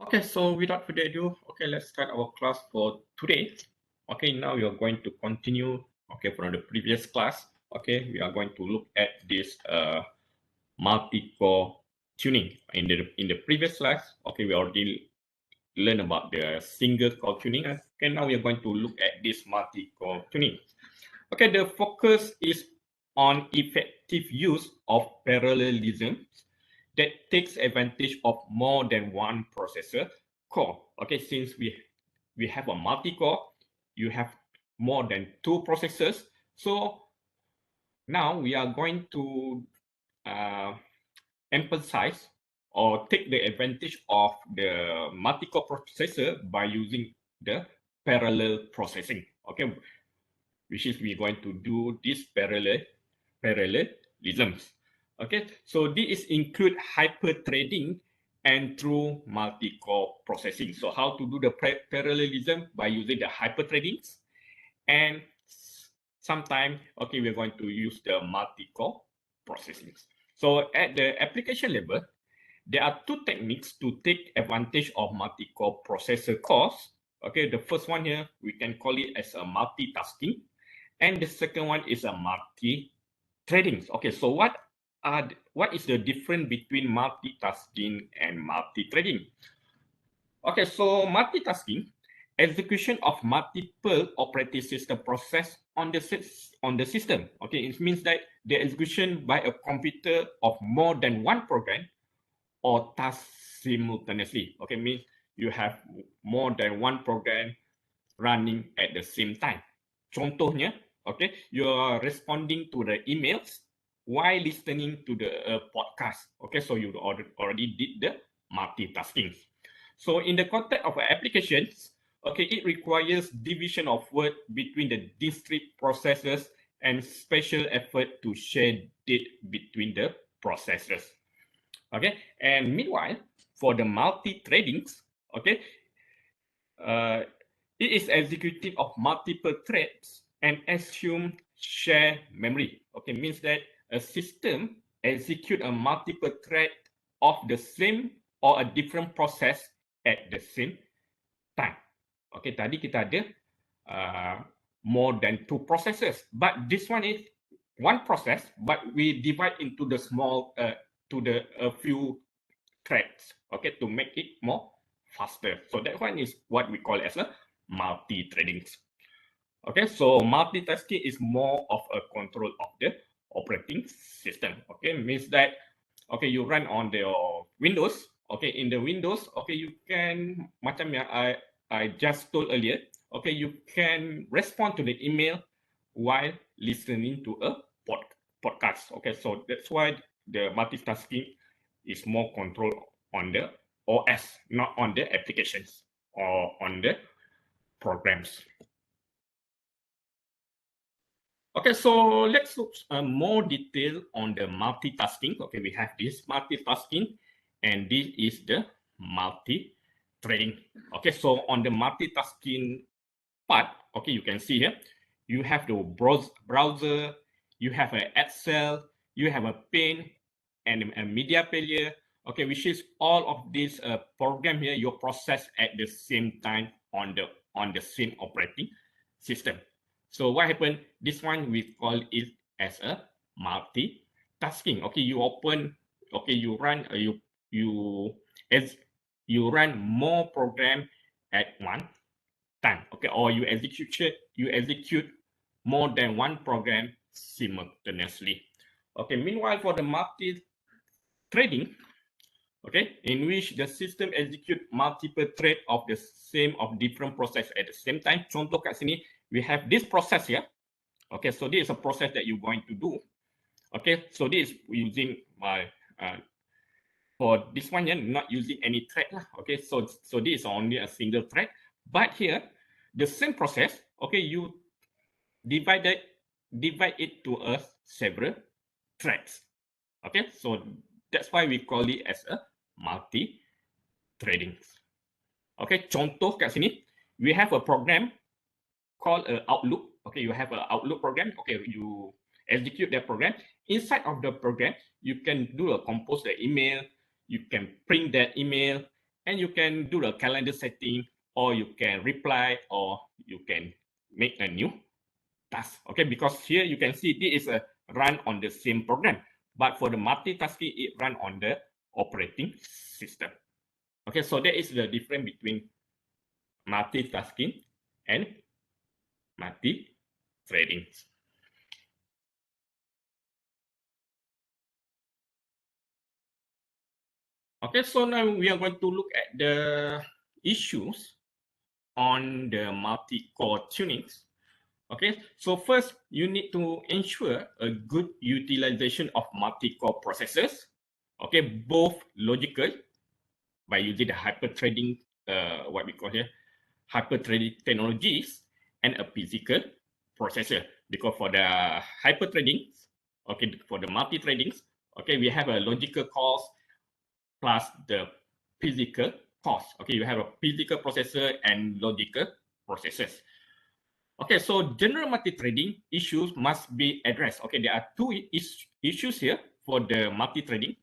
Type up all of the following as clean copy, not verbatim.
Okay, so without further ado, okay, let's start our class for today. Okay, now we are going to continue, okay, from the previous class. Okay, we are going to look at this multi-core tuning. In the previous class, okay, we already learned about the single core tuning. Okay, now we are going to look at this multi-core tuning. Okay, the focus is on effective use of parallelism that takes advantage of more than one processor core. Okay, since we have a multi-core, you have more than two processors. So now we are going to uh, emphasize or take the advantage of the multi-core processor by using the parallel processing. Okay, which is we're going to do this parallelisms. Okay, so this include hyper-threading and through multi-core processing. So how to do the parallelism by using the hyper-threadings, and sometimes, okay, we're going to use the multi-core processing. So at the application level, there are two techniques to take advantage of multi-core processor cores. Okay, the first one here, we can call it as a multitasking. And the second one is a multi-threading. Okay, so what is the difference between multitasking and multi-threading? Okay, so multitasking, execution of multiple operating system process on the system. Okay, it means that the execution by a computer of more than one program or task simultaneously. Okay, means you have more than one program running at the same time. Contohnya, okay, you are responding to the emails while listening to the podcast. Okay, so you already did the multitasking. So in the context of applications, okay, it requires division of work between the discrete processes and special effort to share data between the processes. Okay, and meanwhile, for the multi-threadings, okay, uh, it is executive of multiple threads and assume shared memory. Okay, means that a system execute a multiple thread of the same or a different process at the same time. Okay, tadi kita ada more than two processes, but this one is one process, but we divide into the small to the a few threads. Okay, to make it more faster. So that one is what we call as a multi-threading. Okay, so multitasking is more of a control of the operating system. Okay, means that okay, you run on the Windows. Okay, in the Windows, okay, you can macam yang I just told earlier. Okay, you can respond to the email while listening to a podcast. Okay, so that's why the multitasking is more control on the OS, not on the applications or on the programs. Okay, so let's look more detail on the multitasking. Okay, we have this multitasking, and this is the multi-threading. Okay, so on the multitasking part, okay, you can see here, you have the browser, you have an Excel, you have a pen, and a media player. Okay, which is all of this program here you process at the same time on the same operating system. So what happened? This one we call it as a multitasking. Okay, you open, okay, you run, as you run more program at one time. Okay, or you execute more than one program simultaneously. Okay, meanwhile for the multi-threading, okay, in which the system execute multiple thread of the same of different process at the same time. Contoh kat sini, we have this process here. Okay, so this is a process that you're going to do. Okay, so this is using my for this one, yeah, not using any thread lah. Okay, so this is only a single thread. But here, the same process. Okay, you divide it to a several threads. Okay, so that's why we call it as a multi-threading. Okay, contoh kat sini, we have a program called Outlook. Okay, you have an Outlook program. Okay, you execute that program. Inside of the program, you can do a compose the email. You can print that email, and you can do the calendar setting, or you can reply, or you can make a new task. Okay, because here you can see this is a run on the same program, but for the multitasking, it run on the operating system. Okay, so that is the difference between multitasking and multi-threading. Okay, so now we are going to look at the issues on the multi-core tunings. Okay, so first you need to ensure a good utilization of multi-core processors. Okay, both logical by using the hyper-threading, what we call here, hyper-threading technologies, and a physical processor. Because for the hyper-threading, okay, for the multi-threading, okay, we have a logical cores plus the physical cores. Okay, you have a physical processor and logical processors. Okay, so general multi-threading issues must be addressed. Okay, there are two issues here for the multi-threading.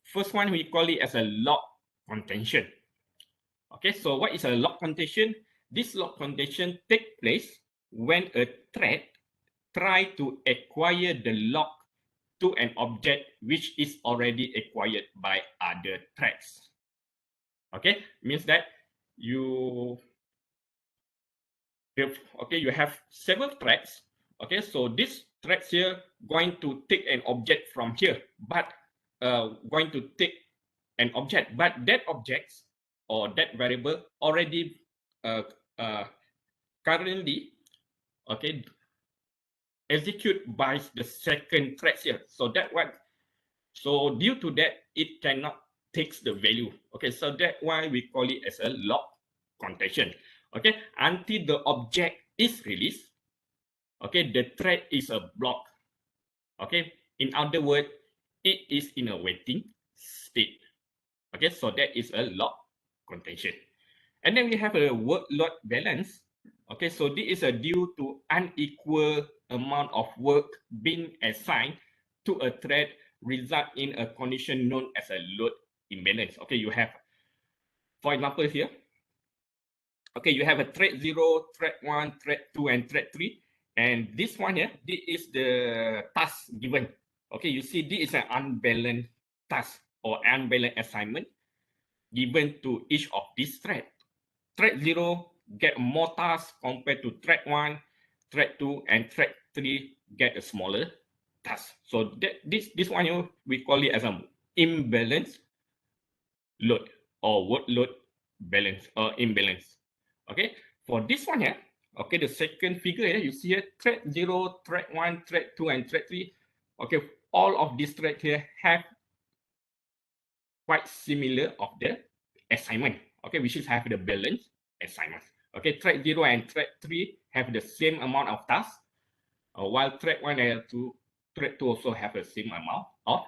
First one, we call it as a lock contention. Okay, so what is a lock contention? This lock contention takes place when a thread tries to acquire the lock to an object which is already acquired by other threads. Okay, means that you you have several threads. Okay, so this threads here going to take an object from here, but going to take an object, but that object or that variable already uh, uh, currently okay execute by the second thread here. So that one, so due to that, it cannot takes the value. Okay, so that's why we call it as a lock contention. Okay, until the object is released, okay, the thread is a block. Okay, in other words, it is in a waiting state. Okay, so that is a lock contention. And then we have a workload balance. Okay, so this is a due to unequal amount of work being assigned to a thread result in a condition known as a load imbalance. Okay, you have, for example here, okay, you have a thread 0, thread 1, thread 2, and thread 3. And this one here, this is the task given. Okay, you see this is an unbalanced task or unbalanced assignment given to each of these threads. Thread 0 get more tasks compared to thread 1, thread 2, and thread 3 get a smaller task. So this one here, we call it as an imbalance load or workload balance or imbalance. Okay, for this one here, okay, the second figure here, you see here, thread 0, thread 1, thread 2, and thread 3. Okay, all of these threads here have quite similar of the assignment. Okay, which is have the balance assignment. Okay, thread 0 and thread 3 have the same amount of tasks, while thread 1 and thread 2 also have the same amount of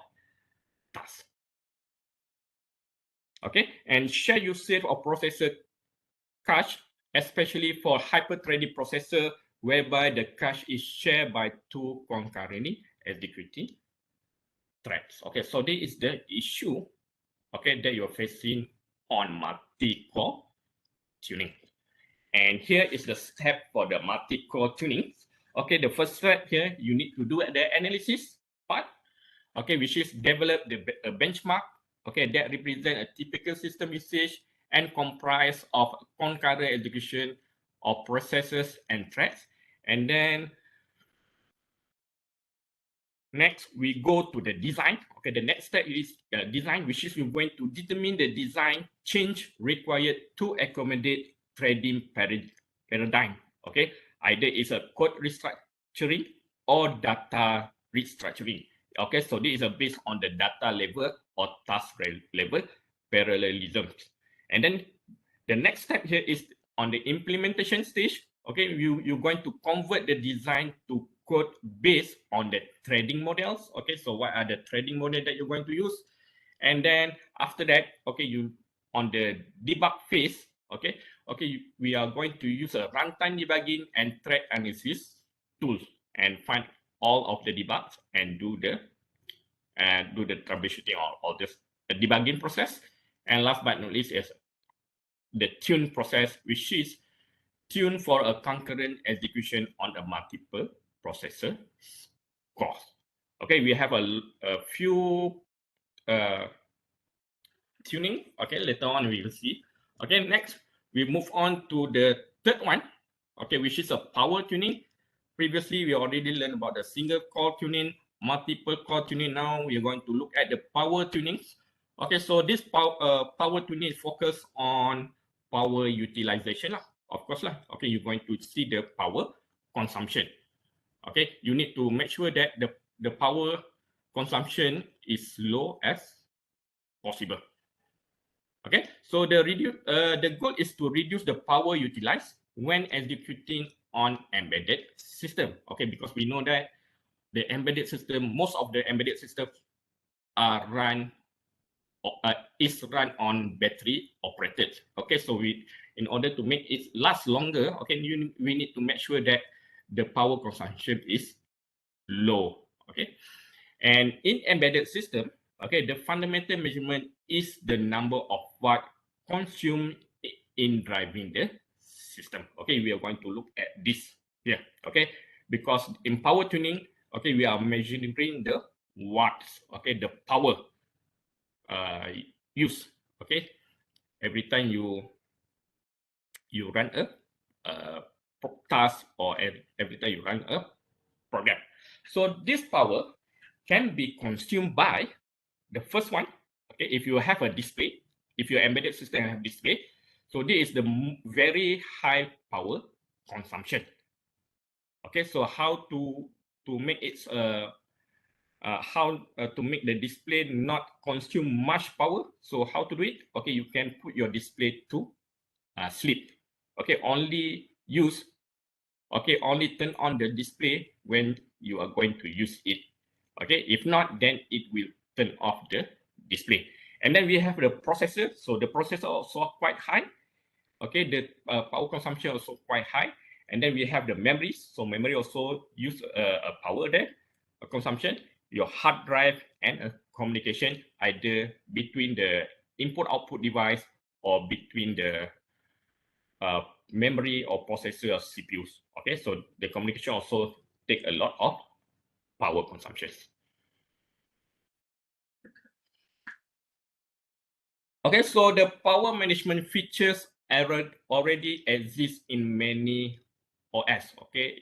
tasks. Okay, and share usage of processor cache, especially for hyper-threading processor, whereby the cache is shared by two concurrently executing threads. Okay, so this is the issue, okay, that you're facing on multi-core tuning. And here is the step for the multi-core tuning. Okay, the first step here, you need to do the analysis part, okay, which is develop the benchmark, okay, that represent a typical system usage and comprise of concurrent execution of processes and threads. And then next, we go to the design. Okay, the next step is design, which is we're going to determine the design change required to accommodate threading paradigm. Okay, either it's a code restructuring or data restructuring. Okay, so this is based on the data level or task level parallelism. And then the next step here is on the implementation stage. Okay, you're going to convert the design to code based on the threading models. Okay, so what are the threading models that you're going to use? And then after that, okay, you on the debug phase, okay, we are going to use a runtime debugging and thread analysis tools and find all of the debugs and do the troubleshooting or all this debugging process. And last but not least is the tune process, which is tuned for a concurrent execution on a multiple processor core. Okay, we have a few tuning. Okay, later on we will see. Okay, next we move on to the third one. Okay, which is a power tuning. Previously, we already learned about the single core tuning, multiple core tuning. Now we are going to look at the power tunings. Okay, so this power tuning is focused on power utilization, of course. Okay, you're going to see the power consumption. Okay, you need to make sure that the power consumption is low as possible. Okay, so the goal is to reduce the power utilized when executing on embedded system. Okay, because we know that the embedded system, most of the embedded systems are is run on battery operated. Okay, so in order to make it last longer, okay, we need to make sure that the power consumption is low. Okay, and in embedded system, okay, the fundamental measurement is the number of watt consumed in driving the system. Okay, we are going to look at this here. Okay, because in power tuning, okay, we are measuring the watts. Okay, the power use. Okay, every time you run a task, or every time you run a program. So this power can be consumed by the first one. Okay, if you have a display, if your embedded system have display, so this is the very high power consumption. Okay, so how to make it to make the display not consume much power? So how to do it? Okay, you can put your display to sleep. Okay, only turn on the display when you are going to use it. Okay, if not, then it will turn off the display. And then we have the processor. So the processor also quite high. Okay, the power consumption also quite high. And then we have the memories. So memory also use a power there, a consumption. Your hard drive and a communication either between the input-output device or between the memory or processor or CPUs. Okay, so the communication also take a lot of power consumption. Okay, so the power management features already exist in many OS. Okay,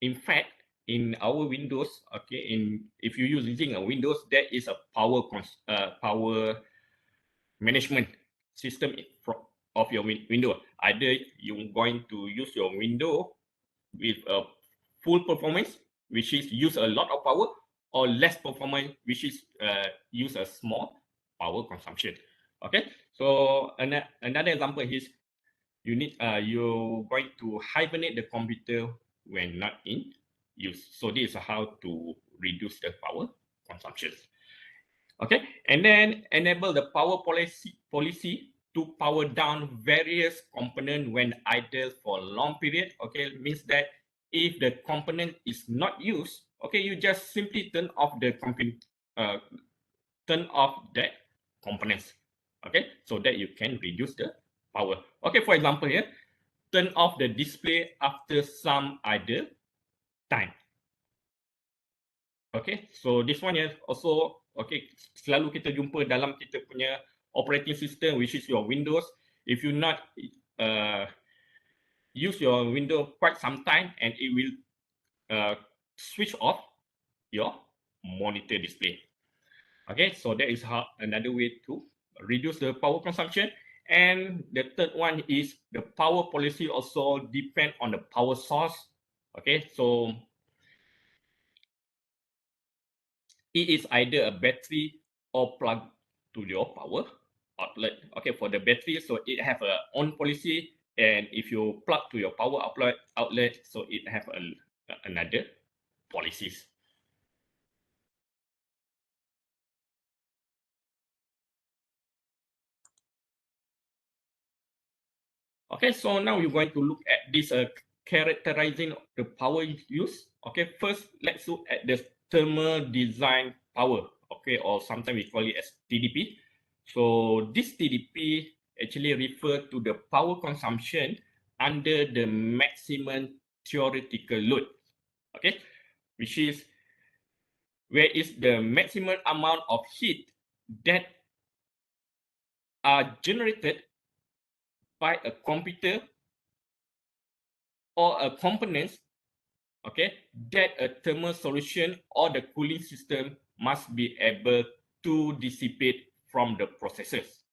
in fact, in our Windows, okay, if you using a Windows, there is a power management system of your window. Either you're going to use your window with a full performance, which is use a lot of power, or less performance, which is use a small power consumption. Okay, so another example is you're going to hibernate the computer when not in use. So this is how to reduce the power consumption. Okay, and then enable the power policy to power down various components when idle for a long period. Okay, means that if the component is not used, okay, you just simply turn off the components. Okay, so that you can reduce the power. Okay, for example here, turn off the display after some idle time. Okay, so this one is also, okay, selalu kita jumpa dalam kita punya operating system, which is your Windows. If you not use your Windows quite some time, and it will switch off your monitor display. Okay, so that is how another way to reduce the power consumption. And the third one is the power policy also depend on the power source. Okay, so it is either a battery or plug to your power outlet. Okay, for the battery, so it have a own policy, and if you plug to your power outlet, so it have another policies. Okay, so now we're going to look at this characterizing the power use. Okay, first let's look at the thermal design power. Okay, or sometimes we call it as TDP. So this TDP actually refer to the power consumption under the maximum theoretical load, okay, which is where is the maximum amount of heat that are generated by a computer or a component, okay, that a thermal solution or the cooling system must be able to dissipate from the processes.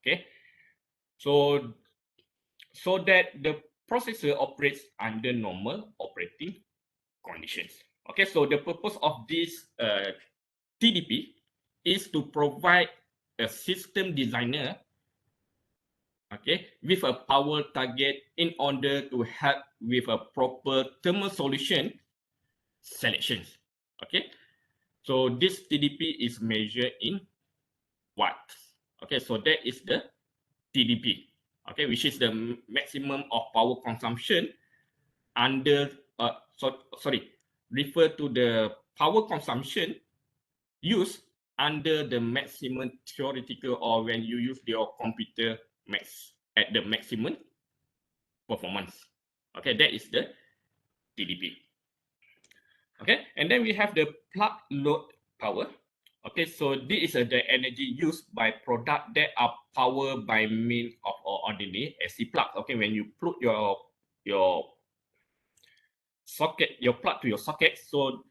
Okay, so that the processor operates under normal operating conditions. Okay, so the purpose of this TDP is to provide a system designer, okay, with a power target in order to help with a proper thermal solution selections. Okay, so this TDP is measured in watts. Okay, so that is the TDP, okay, which is the maximum of power consumption under refer to the power consumption used under the maximum theoretical or when you use your computer max at the maximum performance. Okay, that is the TDP. Okay, and then we have the plug load power. Okay, so this is the energy used by product that are powered by means of ordinary AC plug. Okay, when you plug your socket, your plug to your socket, so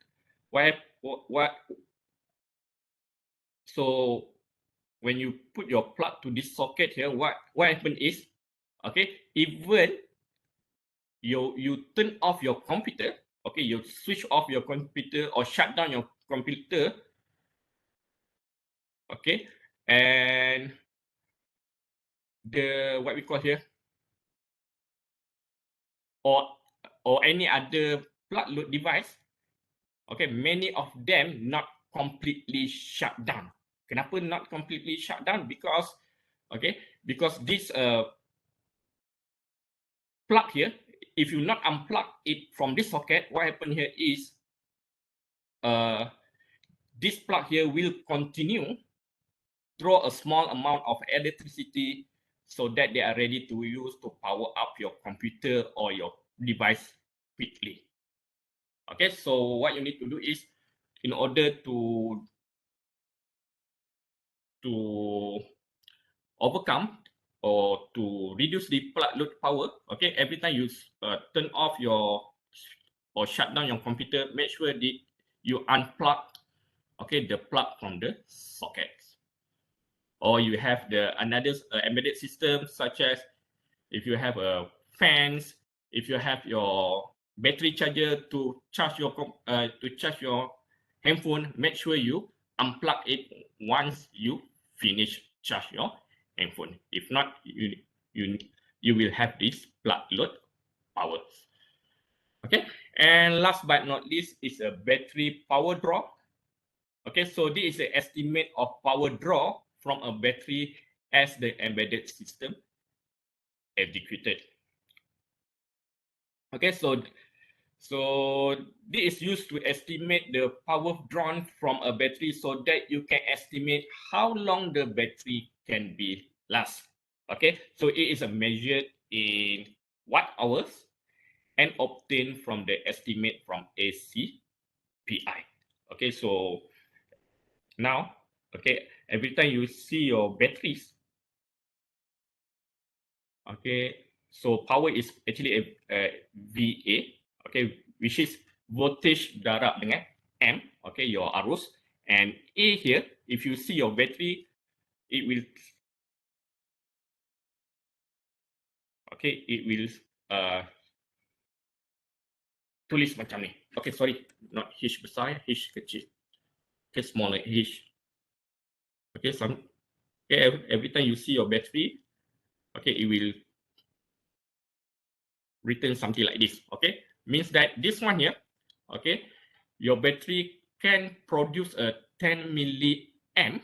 so when you put your plug to this socket here, what happens is, okay, even you turn off your computer, okay, you switch off your computer or shut down your computer, okay, and the what we call here, or any other plug load device, okay, many of them not completely shut down. Kenapa not completely shut down? Because, okay, because this plug here, if you not unplug it from this socket, what happen here is this plug here will continue draw a small amount of electricity so that they are ready to use to power up your computer or your device quickly. Okay, so what you need to do is, in order to overcome or to reduce the plug load power, okay, every time you turn off your or shut down your computer, make sure that you unplug, okay, the plug from the sockets. Or you have the another embedded system, such as if you have a fans, if you have your battery charger to charge your handphone, make sure you unplug it once you finish charge your handphone. If not, you will have this plug load power. Okay, and last but not least is a battery power draw. Okay, so this is the estimate of power draw from a battery as the embedded system executed. Okay, so this is used to estimate the power drawn from a battery so that you can estimate how long the battery can be last. Okay, so it is measured in watt hours and obtained from the estimate from ACPI. Okay, so now, okay, every time you see your batteries, okay, so power is actually a VA, okay, which is voltage darab dengan M, okay, your arus, and A here, if you see your battery, it will, okay, it will tulis macam ni. Okay, sorry, not H besar, H kecil. Okay, smaller H. Okay, every time you see your battery, okay, it will return something like this. Okay, means that this one here, okay, your battery can produce a 10 milliamp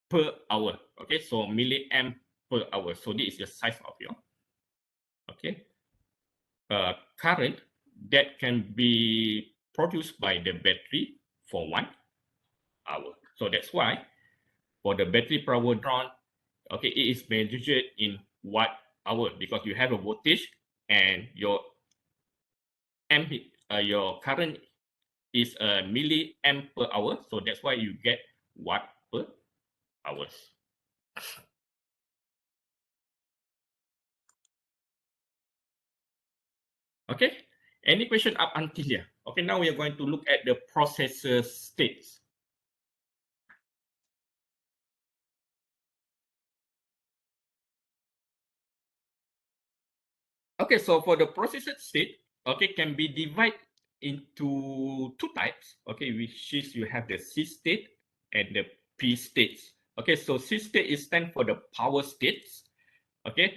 per hour. Okay, so milliamp per hour. So this is the size of your, okay, current that can be produced by the battery for 1 hour. So that's why for the battery power drawn, Okay, it is measured in watt hour because you have a voltage and your your current is a milliamp per hour, so that's why you get watt per hours. Okay, any question up until here? Okay, now we are going to look at the processor states. Okay, so for the processor state, okay, can be divided into two types. Okay, which is you have the C state and the P states. Okay, so C state is stand for the power states. Okay,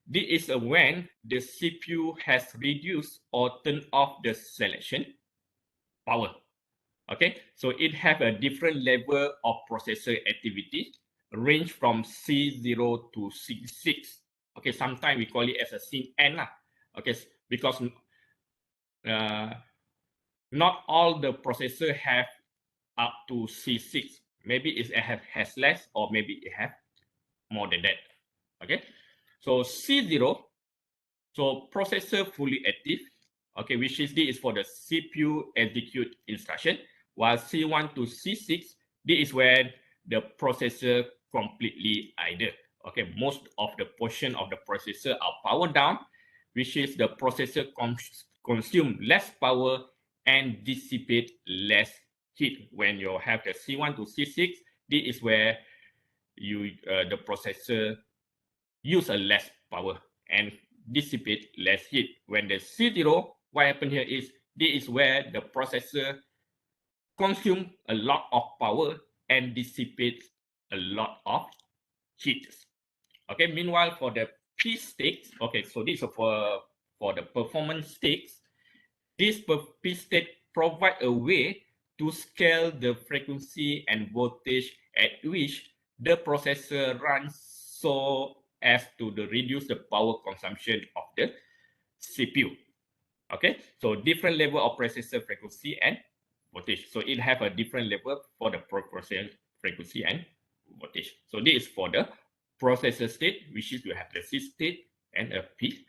this is when the CPU has reduced or turned off the selection power. Okay, so it have a different level of processor activity, range from C0 to C6. Okay, sometimes we call it as a Cn lah. Okay, because not all the processor have up to C6. Maybe it has less or maybe it have more than that. Okay, so C0, so processor fully active. Okay, which is this is for the CPU execute instruction, while C1 to C6, this is where the processor completely idle. Okay, most of the portion of the processor are powered down, which is the processor consume less power and dissipate less heat. When you have the C1 to C6, this is where you the processor use a less power and dissipate less heat. When the C0, what happened here is this is where the processor consume a lot of power and dissipate a lot of heat. Okay, meanwhile for the P states, okay, so this is for the performance states. This P state provide a way to scale the frequency and voltage at which the processor runs so as to reduce the power consumption of the CPU. Okay, so different level of processor frequency and voltage. So it have a different level for the processor frequency and voltage. So this is for the processor state, which is you have the C state and a P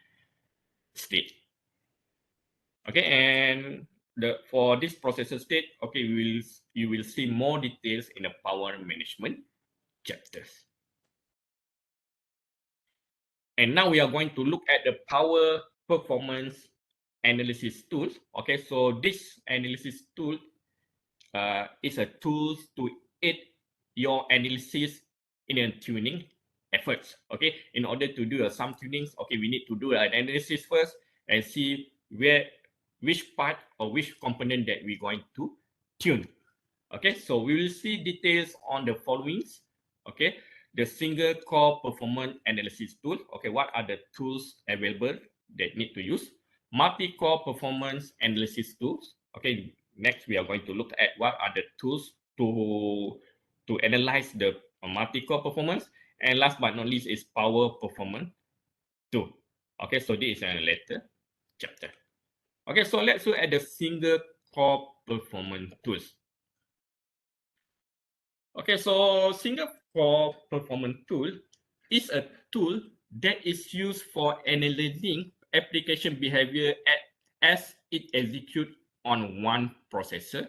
state. Okay, and for this processor state, okay, you will see more details in the power management chapters. And now we are going to look at the power performance analysis tools. Okay, so this analysis tool is a tool to aid your analysis in a tuning efforts. Okay, in order to do some tunings, okay, we need to do an analysis first and see which part or which component that we're going to tune. Okay, so we will see details on the followings. Okay, the single core performance analysis tool. Okay, what are the tools available that need to use? Multi-core performance analysis tools. Okay, next we are going to look at what are the tools to analyze the multi-core performance. And last but not least is power performance tool. Okay, so this is a later chapter. Okay, so let's look at the single core performance tools. Okay, so single core performance tool is a tool that is used for analyzing application behavior as it executes on one processor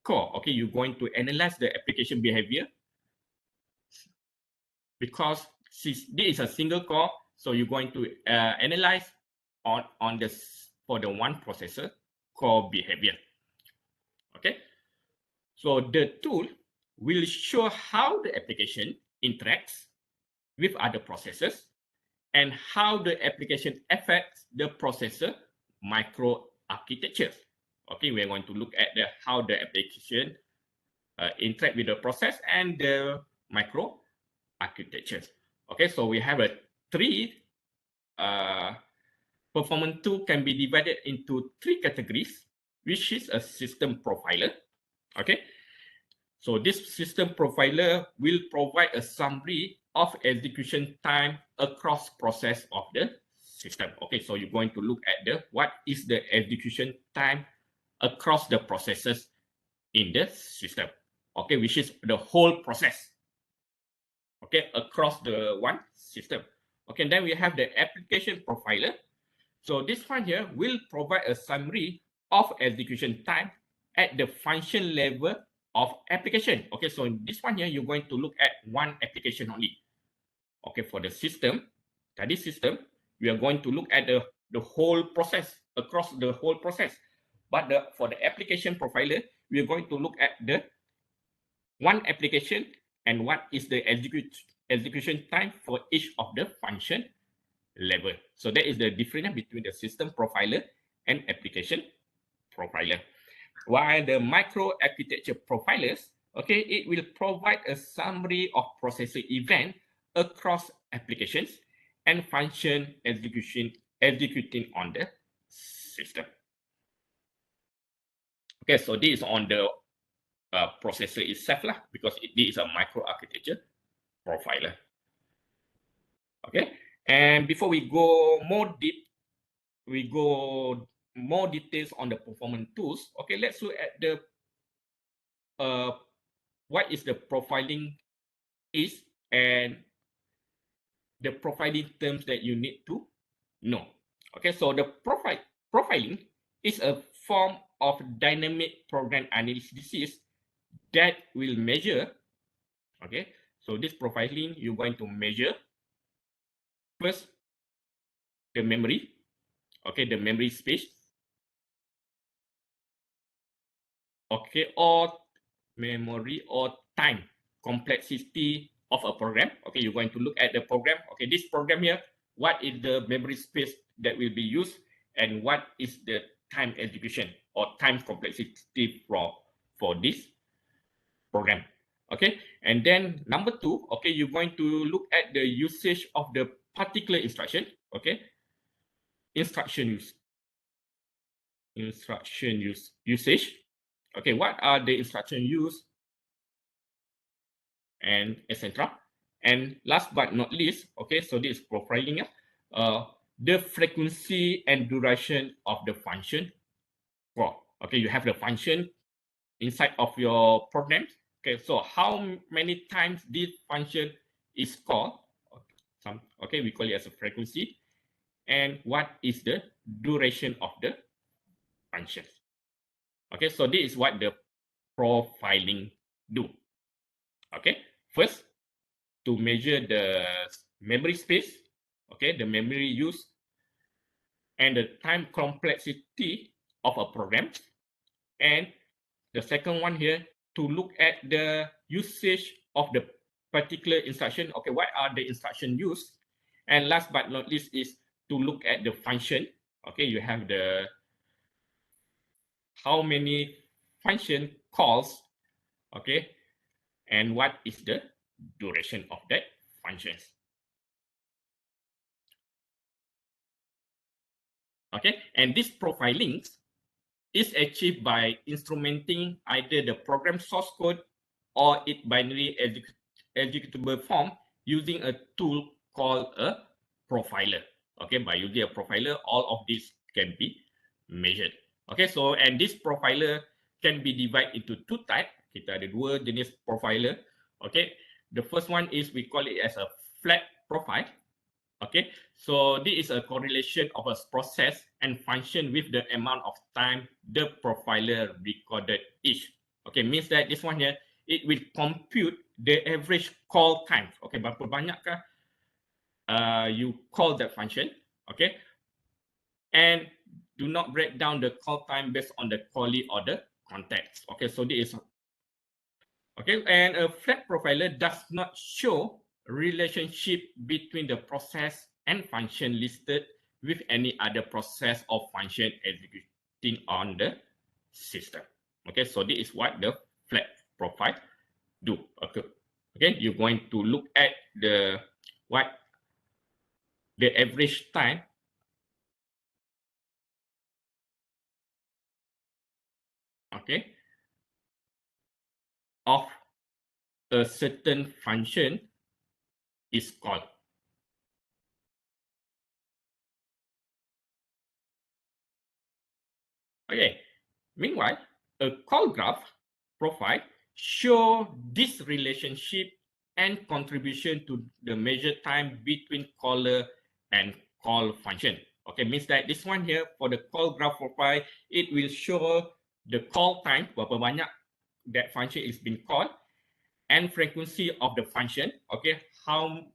core. Okay, you're going to analyze the application behavior because this is a single core, so you're going to analyze on this for the one processor core behavior. Okay, so the tool will show how the application interacts with other processors and how the application affects the processor microarchitecture. Okay, we're going to look at how the application interact with the process and the microarchitectures. Okay, so we have three performance tool can be divided into three categories, which is a system profiler. Okay, so this system profiler will provide a summary of execution time across process of the system. Okay, so you're going to look at what is the execution time across the processes in the system. Okay, which is the whole process. okay, across the one system. Okay, then we have the application profiler. So this one here will provide a summary of execution time at the function level of application. Okay, so in this one here, you're going to look at one application only. Okay, for the system, study system, we are going to look at the whole process, across the whole process. But for the application profiler, we are going to look at the one application and what is the execution time for each of the function level. So that is the difference between the system profiler and application profiler. While the microarchitecture profilers, okay, it will provide a summary of processor event across applications and function executing on the system. Okay, so this is on the processor itself lah, because this is a microarchitecture profiler. Okay, and before we go more deep, we go more details on the performance tools. Okay, let's look at the what is the profiling is and the profiling terms that you need to know. Okay, so the profiling is a form of dynamic program analysis that will measure. Okay, so this profiling, you're going to measure first the memory, okay, the memory space, okay, or memory or time complexity of a program. Okay, you're going to look at the program. Okay, this program here, what is the memory space that will be used and what is the time execution or time complexity for this program. Okay, and then number two, okay, you're going to look at the usage of the particular instruction. Okay, usage. Okay, what are the instruction used and etc. And last but not least, okay, so this is profiling, the frequency and duration of the function call. Okay, you have the function inside of your program. Okay, so how many times this function is called? Okay, we call it as a frequency. And what is the duration of the function? Okay, so this is what the profiling do. Okay, first, to measure the memory space, okay, the memory use, and the time complexity of a program. And the second one here, to look at the usage of the particular instruction. Okay, what are the instruction used? And last but not least is to look at the function. Okay, you have the how many function calls, okay, and what is the duration of that functions. Okay, and this profiling is achieved by instrumenting either the program source code or its binary executable form using a tool called a profiler. Okay, by using a profiler, all of this can be measured. Okay, so and this profiler can be divided into two types. Kita ada dua jenis profiler. Okay, the first one is we call it as a flat profile. Okay, so this is a correlation of a process and function with the amount of time the profiler recorded each. Okay, means that this one here, it will compute the average call time. Okay, berapa banyakkah you call that function? Okay, and do not break down the call time based on the callee or the context. Okay, so this is okay, and a flat profiler does not show relationship between the process and function listed with any other process or function executing on the system. Okay, so this is what the flat profile do. Okay, you're going to look at the average time of a certain function is called. Okay, meanwhile, a call graph profile show this relationship and contribution to the measure time between caller and call function. Okay, means that this one here for the call graph profile, it will show the call time, berapa banyak that function is being called, and frequency of the function. Okay, how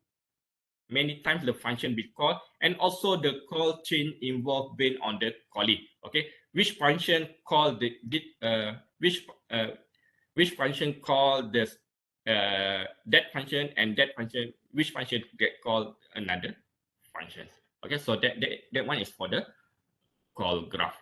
many times the function be called, and also the call chain involved based on the calling. Okay, which function call the which function call this that function, and that function, which function get called another function. Okay, so that one is for the call graph.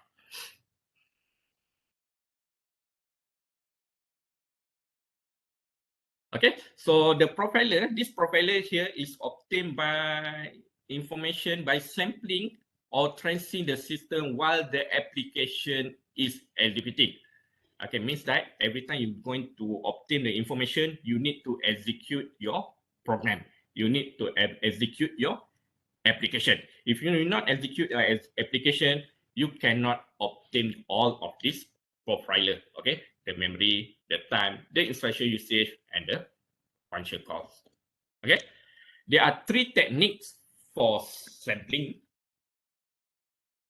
Okay, so the profiler, this profiler here is obtained by information by sampling or tracing the system while the application is executing. Okay, means that every time you're going to obtain the information, you need to execute your program. You need to execute your application. If you do not execute your application, you cannot obtain all of this profiler. Okay, the memory, the time, the instruction usage, and the function calls. Okay, there are three techniques for sampling.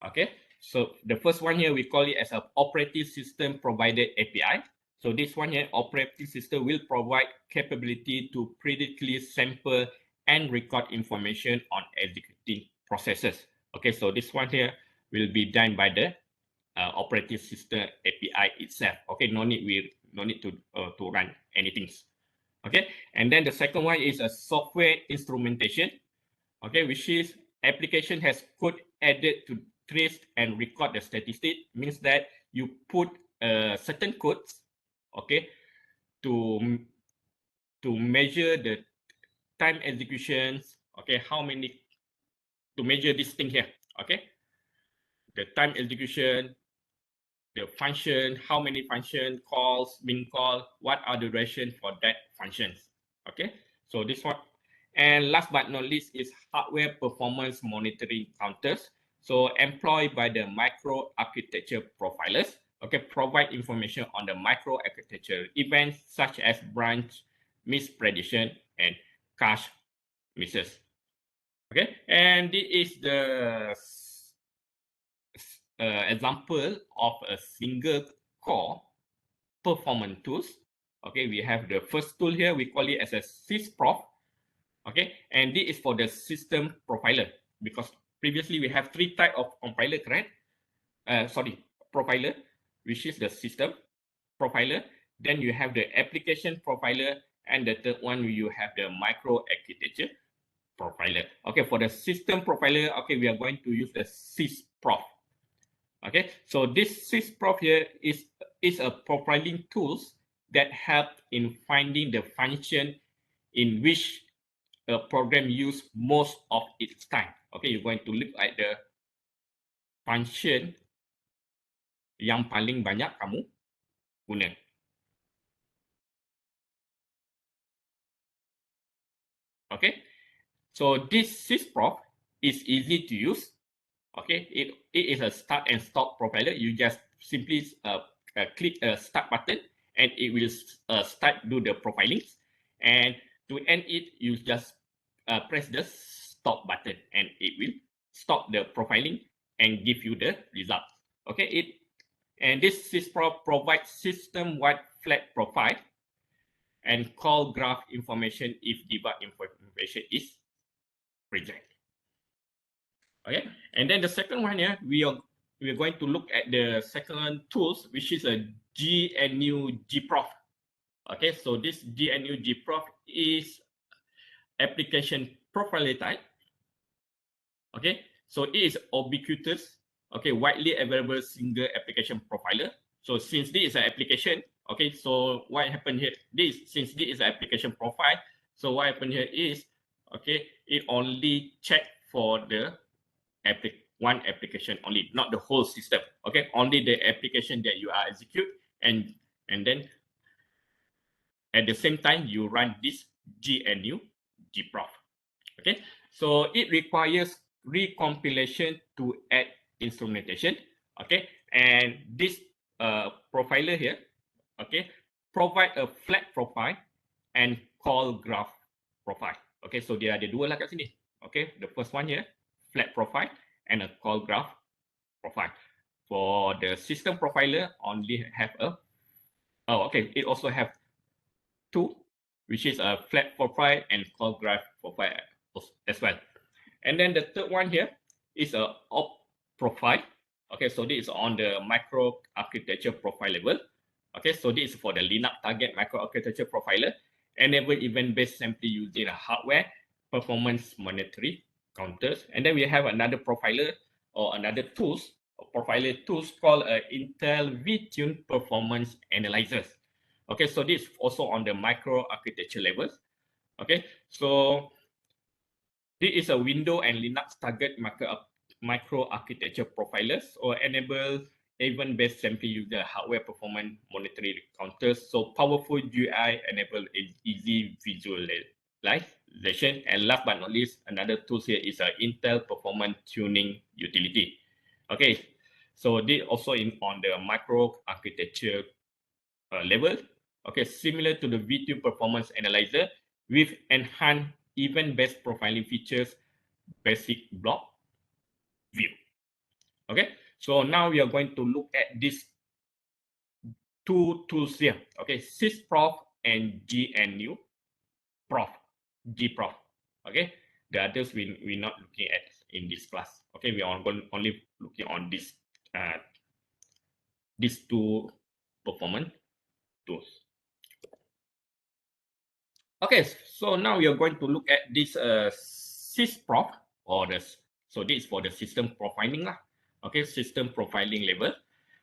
Okay, so the first one here, we call it as an operating system provided API. So this one here, operating system will provide capability to predictably sample and record information on executing processes. Okay, so this one here will be done by the operating system API itself. Okay, no need to run anything. Okay, and then the second one is a software instrumentation. Okay, which is application has code added to trace and record the statistic. Means that you put certain codes, okay, to measure the time executions. Okay, how many to measure this thing here. Okay, the time execution, the function, how many function calls being called, what are the duration for that functions. Okay, so this one. And last but not least is hardware performance monitoring counters. So employed by the microarchitecture profilers, okay, provide information on the microarchitecture events such as branch misprediction and cache misses. Okay, and this is the example of a single core performance tools. Okay, we have the first tool here, we call it as a sysprop. Okay, and this is for the system profiler, because previously we have three type of compiler, correct? Profiler, which is the system profiler. Then you have the application profiler, and the third one you have the micro architecture profiler. Okay, for the system profiler, okay, we are going to use the sysprop. Okay, so this sysprop here is a profiling tools that help in finding the function in which a program use most of its time. Okay, you're going to look at the function yang paling banyak kamu guna. Okay, so this sysprop is easy to use. Okay, it is a start and stop profiler. You just simply click a start button and it will start do the profiling. And to end it, you just press the stop button and it will stop the profiling and give you the result. Okay, and this sysprop provides system-wide flat profile and call graph information if debug information is present. Okay, and then the second one here, we are going to look at the second tools, which is a GNU gprof. Okay, so this GNU gprof is application profiler type. Okay, so it is ubiquitous, okay, widely available single application profiler. So since this is an application, okay, so what happened here, since this is an application profile, so what happened here is, okay, it only check for the one application only, not the whole system. Okay, only the application that you are execute, and then at the same time you run this GNU gprof. Okay, so it requires recompilation to add instrumentation. Okay, and this profiler here, okay, provide a flat profile and call graph profile. Okay, so dia ada dua lah kat sini. Okay, the first one here, flat profile and a call graph profile. For the system profiler, only have a, it also have two, which is a flat profile and call graph profile as well. And then the third one here is a op profile. Okay, so this is on the micro architecture profile level. Okay, so this is for the Linux target micro architecture profiler, enable event-based sampling using a hardware performance monitoring counters. And then we have another profiler or another tools, profiler tools called Intel vTune performance analyzers. Okay, so this is also on the micro architecture levels. Okay, so this is a Windows and Linux target micro architecture profilers or enable event-based sampling user hardware performance monitoring counters. So powerful GUI enable easy visualization. And last but not least, another tool here is a Intel performance tuning utility. Okay, so this also on the micro architecture level. Okay, similar to the vTune performance analyzer with enhanced event-based profiling features, basic block view. Okay, so now we are going to look at these two tools here. Okay, sysprop and GNU prof, gprof. Okay, the others we're not looking at in this class. Okay, we are only looking on this these two performance tools. Okay, so now we are going to look at this sysprop or this. So this is for the system profiling lah. Okay, system profiling level.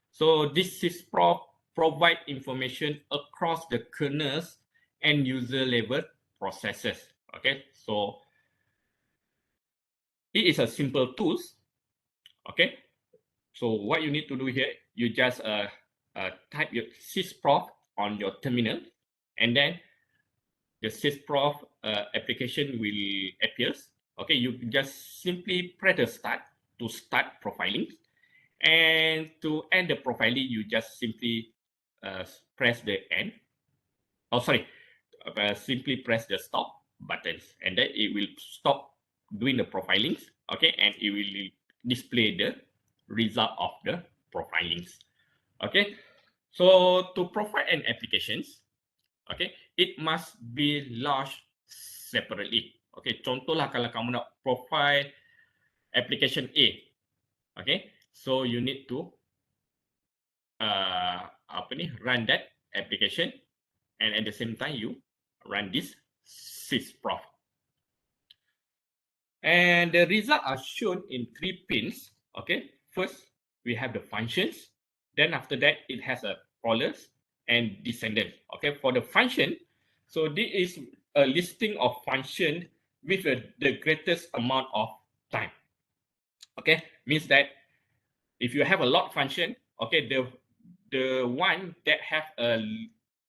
So this sysprop provide information across the kernels and user level processes. Okay, so it is a simple tools. Okay, so what you need to do here, you just type your sysprop on your terminal, and then the sysprop application will appears. Okay, you just simply press the start to start profiling, and to end the profiling, you just simply press the end. Oh, sorry, simply press the stop buttons, and then it will stop doing the profilings. Okay, and it will display the result of the profilings. Okay, so to profile an applications, okay, it must be launched separately. Okay, contohlah kalau kamu nak profile application A, okay, so you need to run that application, and at the same time you run this sysprop. And the results are shown in 3 pins. Okay, first we have the functions, then after that it has a callers and descendant. Okay, for the function, so this is a listing of function with the greatest amount of time. Okay, means that if you have a lot function, okay, the one that have a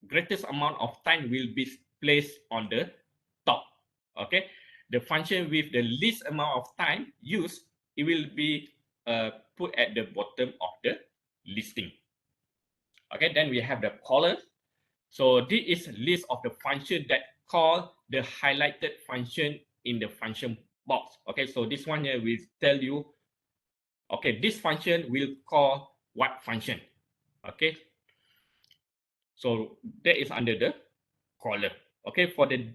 greatest amount of time will be placed on the top. Okay, the function with the least amount of time used, it will be put at the bottom of the listing. Okay, then we have the caller. So this is list of the function that call the highlighted function in the function box. Okay, so this one here will tell you, okay, this function will call what function. Okay, so that is under the caller. Okay, for the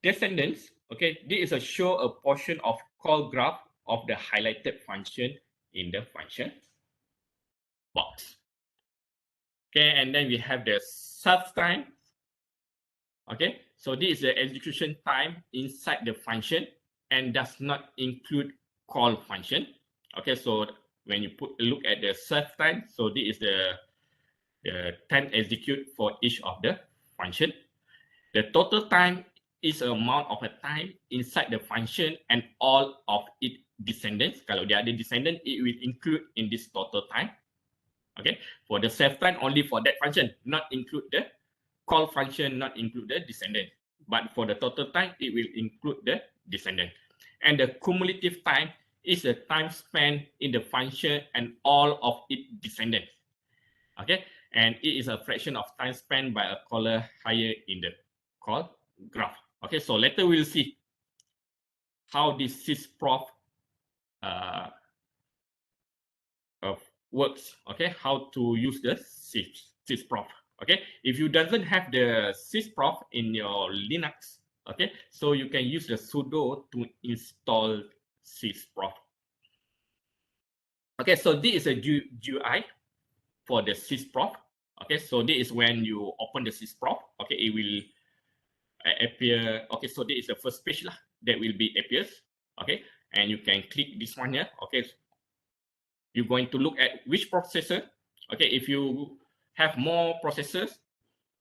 descendants, okay, this is a show a portion of call graph of the highlighted function in the function box. Okay, and then we have the selftime. Okay, so this is the execution time inside the function and does not include call function. Okay, so when you look at the selftime, so this is the time execute for each of the function. The total time is the amount of a time inside the function and all of its descendants. Kalau dia ada descendant, it will include in this total time. Okay, for the self-time only for that function, not include the call function, not include the descendant. But for the total time, it will include the descendant. And the cumulative time is the time spent in the function and all of its descendants. Okay, and it is a fraction of time spent by a caller higher in the call graph. Okay, so later we'll see how this sysprop works. Okay, how to use the sysprop. Okay, if you doesn't have the sysprop in your Linux, okay, so you can use the sudo to install sysprop. Okay, so this is a GUI for the sysprop. Okay, so this is when you open the sysprop. Okay, it will appear. Okay, so this is the first page lah that will be appears. Okay, and you can click this one here. Okay, you're going to look at which processor. Okay, if you have more processors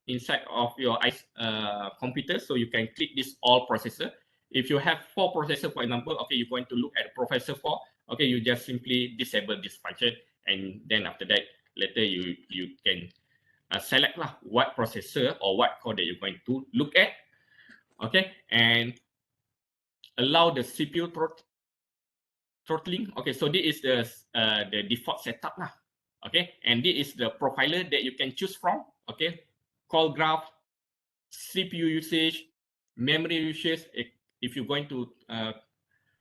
inside of your computer, so you can click this all processor. If you have 4 processors, for example, okay, you're going to look at processor 4. Okay, you just simply disable this function, and then after that, later you can select lah what processor or what core that you're going to look at. Okay, and allow the CPU throttling. Okay, so this is the default setup lah. Okay, and this is the profiler that you can choose from. Okay, call graph, CPU usage, memory usage. If you're going to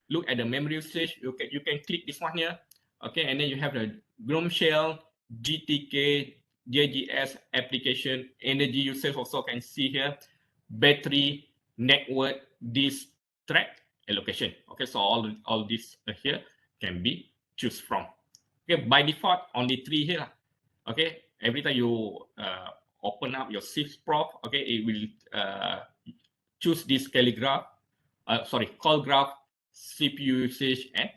look at the memory usage, you can click this one here. Okay, and then you have the GNOME shell, GTK, JGS application, energy usage also can see here, battery, network, disk, track, allocation. Okay, so all this here can be choose from. Okay, by default only 3 here. Okay, every time you open up your sysprop, okay, it will choose this call graph, CPU usage, and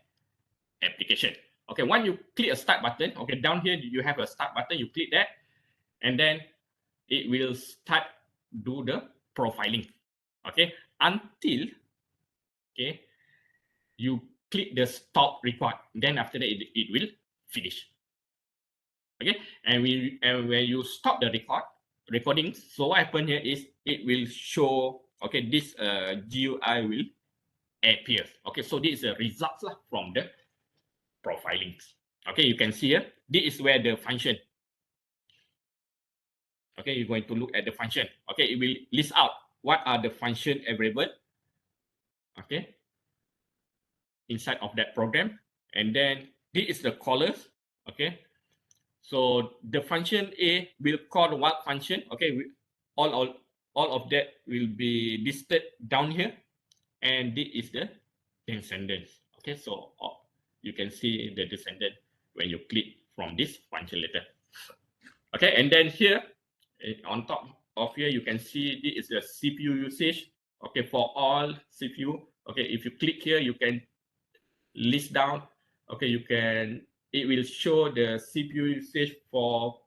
application. Okay, when you click a start button, okay, down here you have a start button, you click that, and then it will start do the profiling. Okay, until okay you click the stop record, then after that it will finish. Okay, and when you stop the recording, so what happen here is it will show, okay, this GUI will appear. Okay, so this is the results from the profiling. Okay, you can see here, this is where the function. Okay, you're going to look at the function. Okay, it will list out what are the function available. Okay, inside of that program, and then this is the callers. Okay, so the function A will call what function. Okay, all of that will be listed down here, and this is the descendants. Okay, so you can see the descendant when you click from this function later. Okay, and then here on top of here you can see this is the CPU usage. Okay, for all CPU. Okay, if you click here, you can list down. Okay, it will show the CPU usage for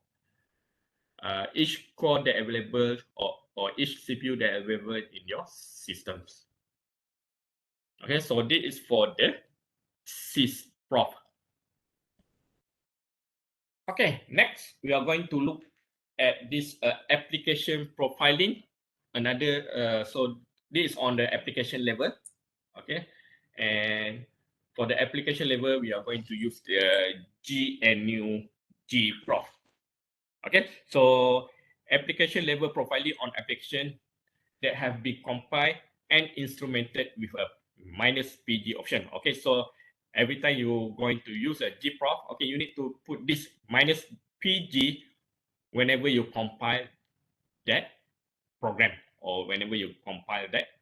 each core that available or each CPU that available in your systems. Okay, so this is for the sysprop. Okay, next we are going to look at this application profiling. So this is on the application level. Okay, and for the application level, we are going to use the GNU gprof. Okay, so application level profiling on application that have been compiled and instrumented with a -PG option. Okay, so every time you're going to use a gprof, okay, you need to put this -PG whenever you compile that program or whenever you compile that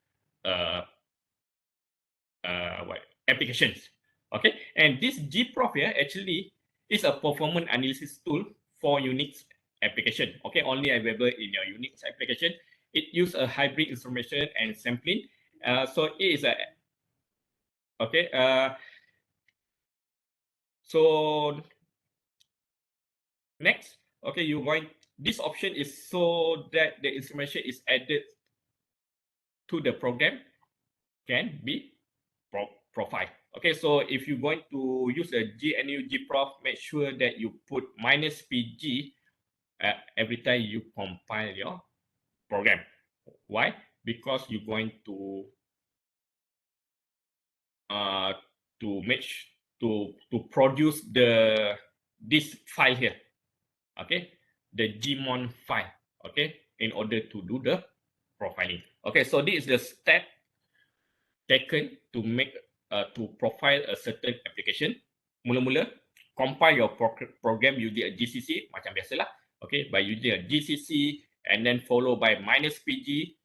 applications. Okay, and this gprof here actually is a performance analysis tool for Unix application. Okay, only available in your Unix application. It uses a hybrid instrumentation and sampling. So it is a okay. So next, okay, you going. This option is so that the information is added to the program can be profile. Okay, so if you're going to use a GNU gprof, make sure that you put -PG every time you compile your program. Why? Because you're going to produce this file here. Okay, the gmon file. Okay, in order to do the profiling. Okay, so this is the step taken to make to profile a certain application. Mula-mula compile your program using a GCC macam biasalah. Okay, by using a GCC and then follow by -pg.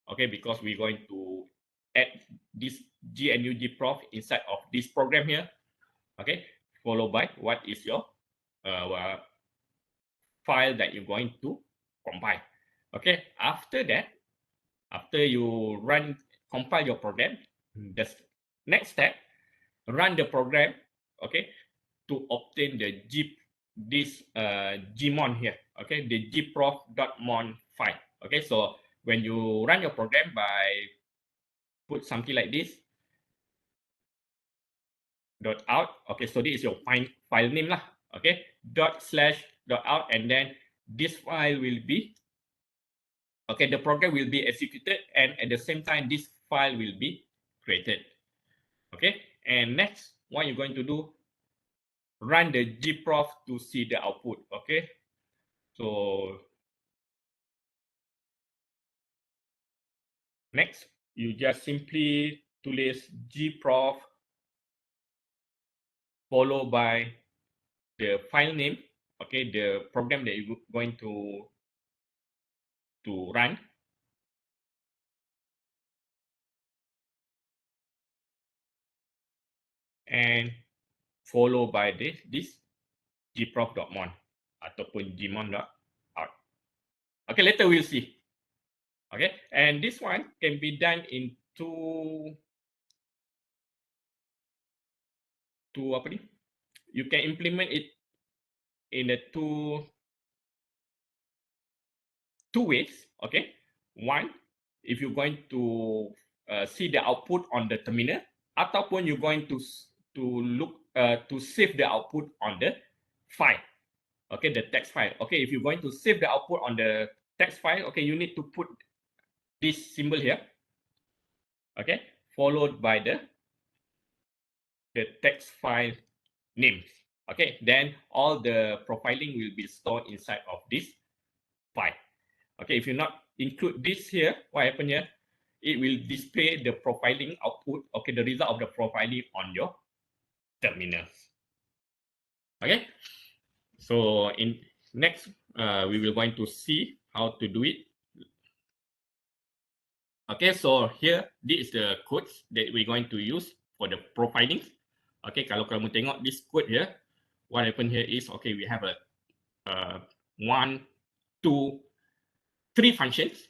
Okay, because we're going to add this GNUG prof inside of this program here. Okay, followed by what is your file that you're going to compile. Okay, after that, after you compile your program, the next step, run the program, okay, to obtain the gmon here, okay, the gprof.mon file. Okay, so when you run your program by put something like this, .out, okay, so this is your file name lah, okay, ./.out, and then this file will be, okay, the program will be executed, and at the same time, this file will be created. Okay, and next, what you're going to do, run the gprof to see the output. Okay, so next, you just simply tulis gprof followed by the file name. Okay, the program that you're going to run. And followed by this gprof.mon ataupun gmon.out. Okay, later we'll see. Okay, and this one can be done in two apa ni? You can implement it in a two ways. Okay, one, if you're going to see the output on the terminal, ataupun you're going to look to save the output on the file. Okay, the text file. Okay, if you're going to save the output on the text file, okay, you need to put this symbol here. Okay, followed by the text file names. Okay, then all the profiling will be stored inside of this file. Okay, if you not include this here, what happen here? It will display the profiling output, okay, the result of the profiling on your terminals. Okay, so in next, we will going to see how to do it. Okay, so here, this is the codes that we're going to use for the profiling. Okay, kalau kamu tengok this code here, what happened here is, okay, we have a 1, 2, 3 functions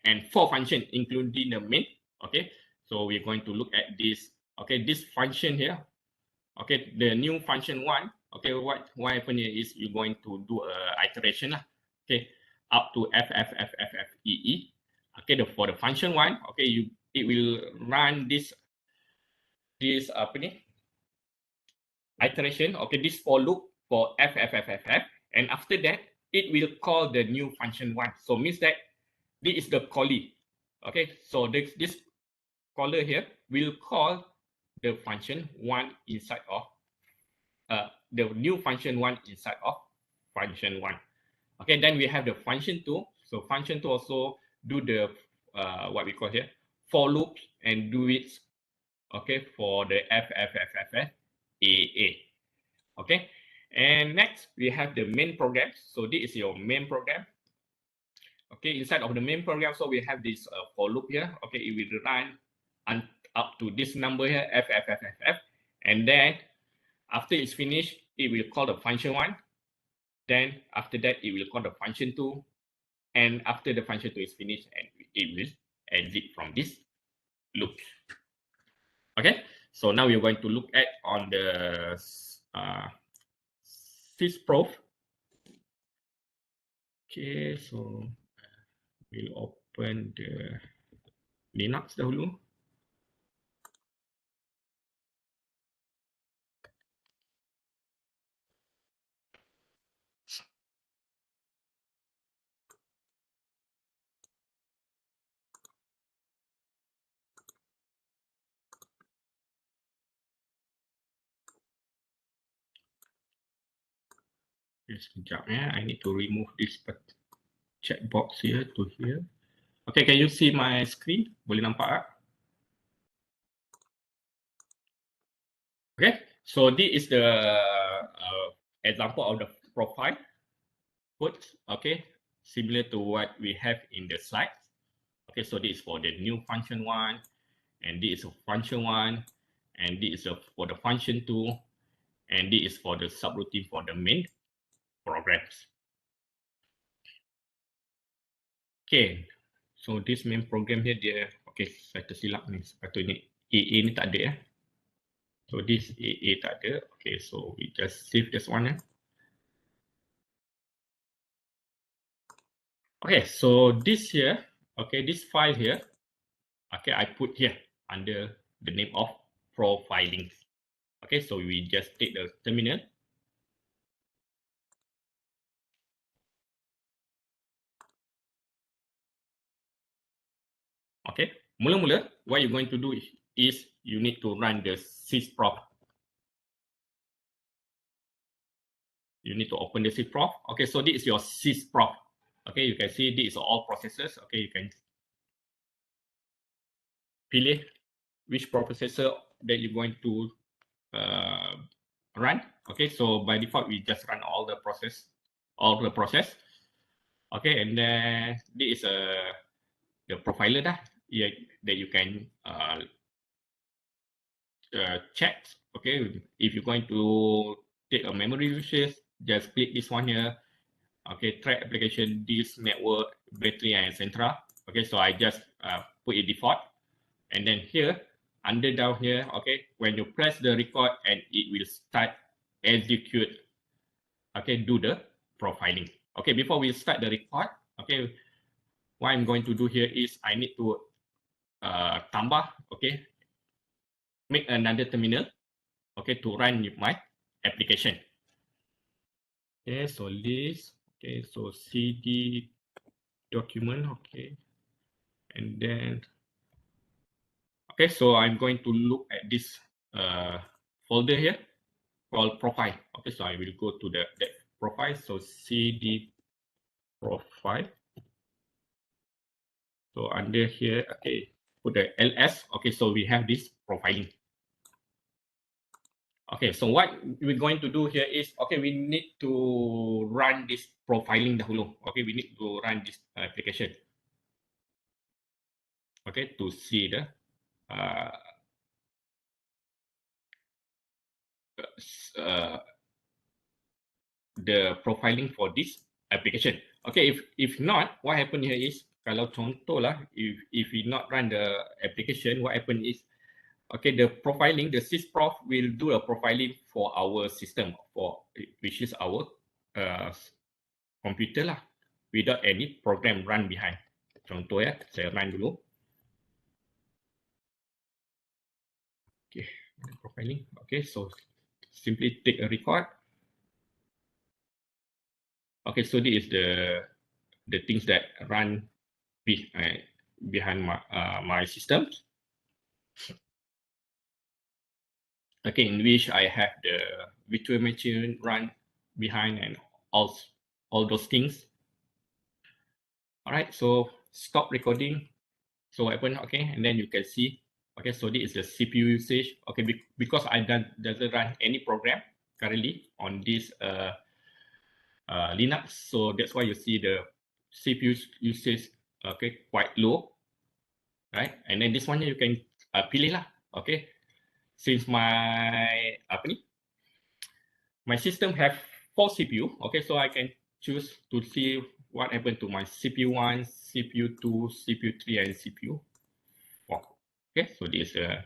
and 4 functions, including the main. Okay, so we're going to look at this. Okay, this function here. Okay, the new function 1. Okay, what happened here is you're going to do a iteration lah. Okay, up to FFFFFEE. Okay, for the function 1, okay, it will run this apa ni, iteration, okay, this for loop for FFFFF, and after that, it will call the new function 1. So means that this is the callee. Okay, so this caller here will call the function 1 inside of the new function 1 inside of function 1. Okay, then we have the function 2. So function 2 also do the what we call here for loops and do it, okay, for the FFFFFAA. Okay, and next we have the main program. So this is your main program. Okay, inside of the main program, so we have this for loop here. Okay, it will run up to this number here, FFFFF, and then after it's finished, it will call the function 1. Then after that, it will call the function 2. And after the function 2 is finished, and it will exit from this loop. Okay, so now we're going to look at on the sysprop. Okay, so we'll open the Linux dahulu. Sekejap ya, I need to remove this checkbox here to here. Okay, can you see my screen? Boleh nampak tak? Okay, so this is the example of the profile code. Okay, similar to what we have in the slides. Okay, so this is for the new function one, and this is a function one, and this is for the function two, and this is for the subroutine for the main programs. Okay, so this main program here dia, okay, saya tersilap ni, sepatutnya AA ni tak ada. So this AA tak ada. Okay, so we just save this one. Okay, so this here, okay, this file here, okay, I put here under the name of profiling. Okay, so we just take the terminal. Okay, mula-mula, what you're going to do is you need to run the sysprop. You need to open the sysprop. Okay, so this is your sysprop. Okay, you can see this is all processes. Okay, you can pilih which processor that you're going to run. Okay, so by default, we just run all the process. Okay, and then this is the profiler that you can check. Okay, if you're going to take a memory usage, just click this one here. Okay, track application, disk, network, battery, and etc. Okay, so I just put it default, and then here under down here, okay, when you press the record and it will start execute. Okay, do the profiling. Okay, before we start the record, okay, what I'm going to do here is I need to tambah, okay, make another terminal, okay, to run my application. Okay, so list, okay, so cd document, okay, and then, okay, so I'm going to look at this folder here called profile. Okay, so I will go to that profile, so cd profile. So under here, okay, put the ls. Okay, so we have this profiling. Okay, so what we're going to do here is, okay, we need to run this profiling dahulu. Okay, we need to run this application. Okay, to see the profiling for this application. Okay, if not, what happen here is, kalau contoh lah, if we not run the application, what happen is, okay, the profiling, the sysprop will do a profiling for our system, which is our computer lah, without any program run behind. Contoh ya, saya run dulu. Okay, profiling. Okay, so simply take a record. Okay, so this is the things that run behind my systems. Okay, in which I have the virtual machine run behind and all those things. All right, so stop recording. So what happened? Okay, and then you can see. Okay, so this is the CPU usage. Okay, because I doesn't run any program currently on this Linux, so that's why you see the CPU usage okay quite low, right? And then this one you can pilih lah. Okay, since my my system have 4 CPU. Okay, so I can choose to see what happened to my CPU 1, CPU 2, CPU 3, and CPU 4. Okay, so this is the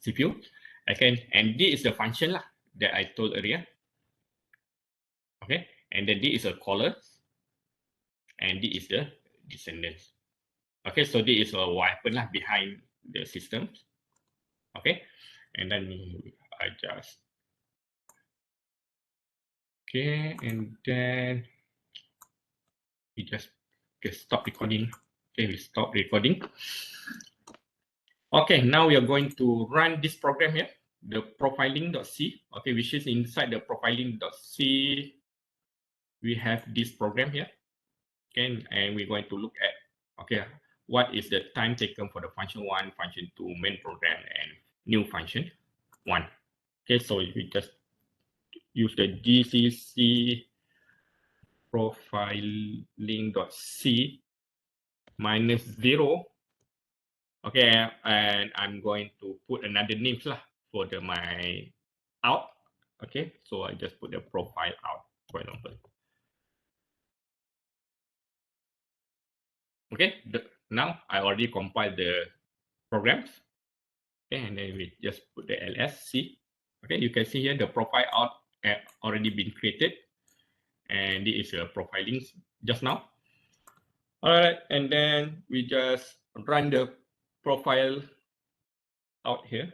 CPU. And this is the function lah that I told earlier. Okay, and then this is a caller, and this is the descendants. Okay, so this is what happened lah behind the system. Okay, and then I just okay, and then we just stop recording. Okay, we stop recording. Okay, now we are going to run this program here, the profiling.c. Okay, which is inside the profiling.c. We have this program here. Okay, and we're going to look at, okay, what is the time taken for the function 1, function 2, main program, and new function 1. Okay, so we just use the gcc profiling.c minus 0. Okay, and I'm going to put another names lah for my out. Okay, so I just put the profile out, for example. Okay, now I already compiled the programs. Okay, and then we just put the lsc. Okay, you can see here the profile out already been created, and this is a profiling just now. All right, and then we just run the profile out here.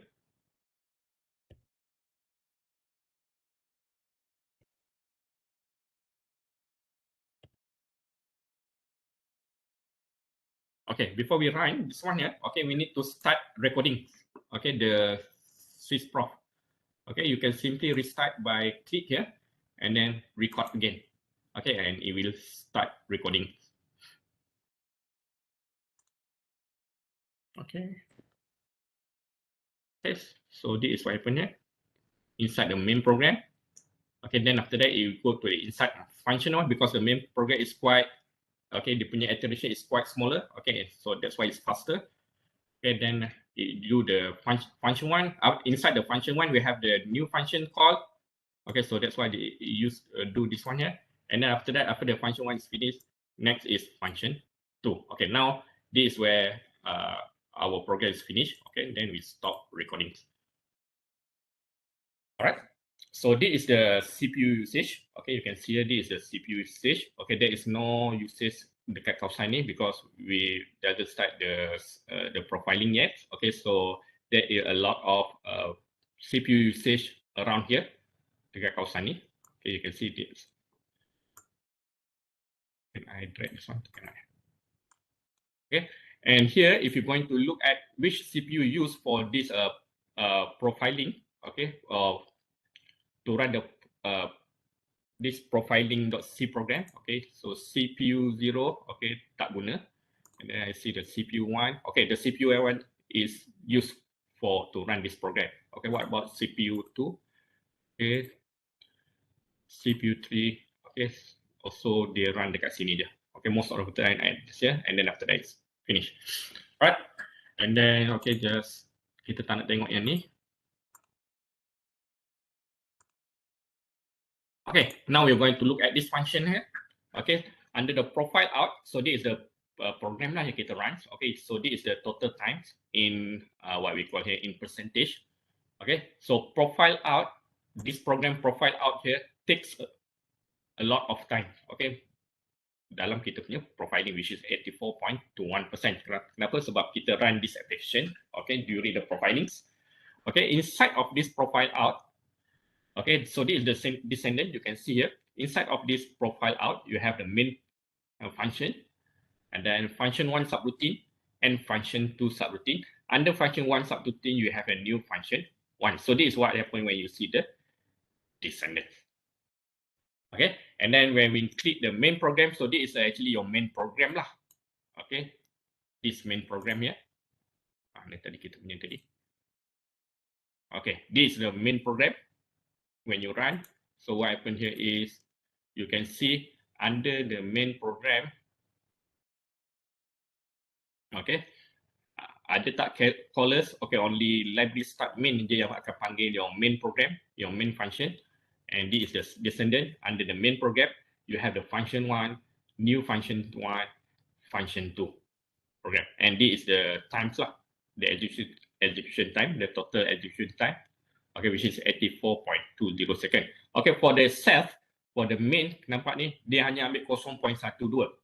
Okay, before we run this one here, okay, we need to start recording. Okay, the sysprop. Okay, you can simply restart by click here and then record again. Okay, and it will start recording. Okay. Yes, so this is what happened here inside the main program. Okay, then after that you go to the inside function one because the main program is quite okay, the punya iteration is quite smaller. Okay, so that's why it's faster. Okay, then you do the function one. Inside the function one, we have the new function called. Okay, so that's why they use do this one here. And then after that, after the function one is finished, next is function 2. Okay, now this is where our program is finished. Okay, then we stop recording. All right. So this is the CPU usage. Okay, you can see here this is the CPU usage. Okay, there is no usage dekat kawasan ni because we doesn't start the profiling yet. Okay, so there is a lot of CPU usage around here dekat kawasan ni. Okay, you can see this. Can I drag this one? Okay, and here if you're going to look at which CPU used for this profiling, okay, to run the this profiling.c program. Okay, so CPU 0, okay, tak guna. And then I see the CPU 1. Okay, the CPU 1 is used to run this program. Okay, what about CPU 2? Okay, CPU 3. Okay, also they run dekat sini je. Okay, most of the time I add this here, and then after that it's finished. Alright, and then okay, just kita tak nak tengok yang ni. Okay, now we're going to look at this function here. Okay, under the profile out, so this is the program lah yang kita run. Okay, so this is the total times in what we call here in percentage. Okay, so profile out, this program profile out here takes a lot of time. Okay, dalam kita punya profiling, which is 84.21%. Kenapa? Sebab kita run this application, okay, during the profilings. Okay, inside of this profile out, okay, so this is the same descendant. You can see here inside of this profile out, you have the main function, and then function 1 subroutine and function 2 subroutine. Under function 1 subroutine, you have a new function 1. So this is what happens when you see the descendant. Okay, and then when we click the main program, so this is actually your main program lah. Okay, this main program here. Tadi kita punya tadi. Okay, this is the main program. When you run, so what happened here is you can see under the main program, okay, ada tak callers? Okay, only library start main je yang akan panggil your main program, your main function, and this is the descendant. Under the main program, you have the function 1, new function 1, function 2 program, and this is the times lah, the execution time, the total execution time. Okay, which is 84.20 second. Okay, for the self, for the main, nampak ni, dia hanya ambil 0.12.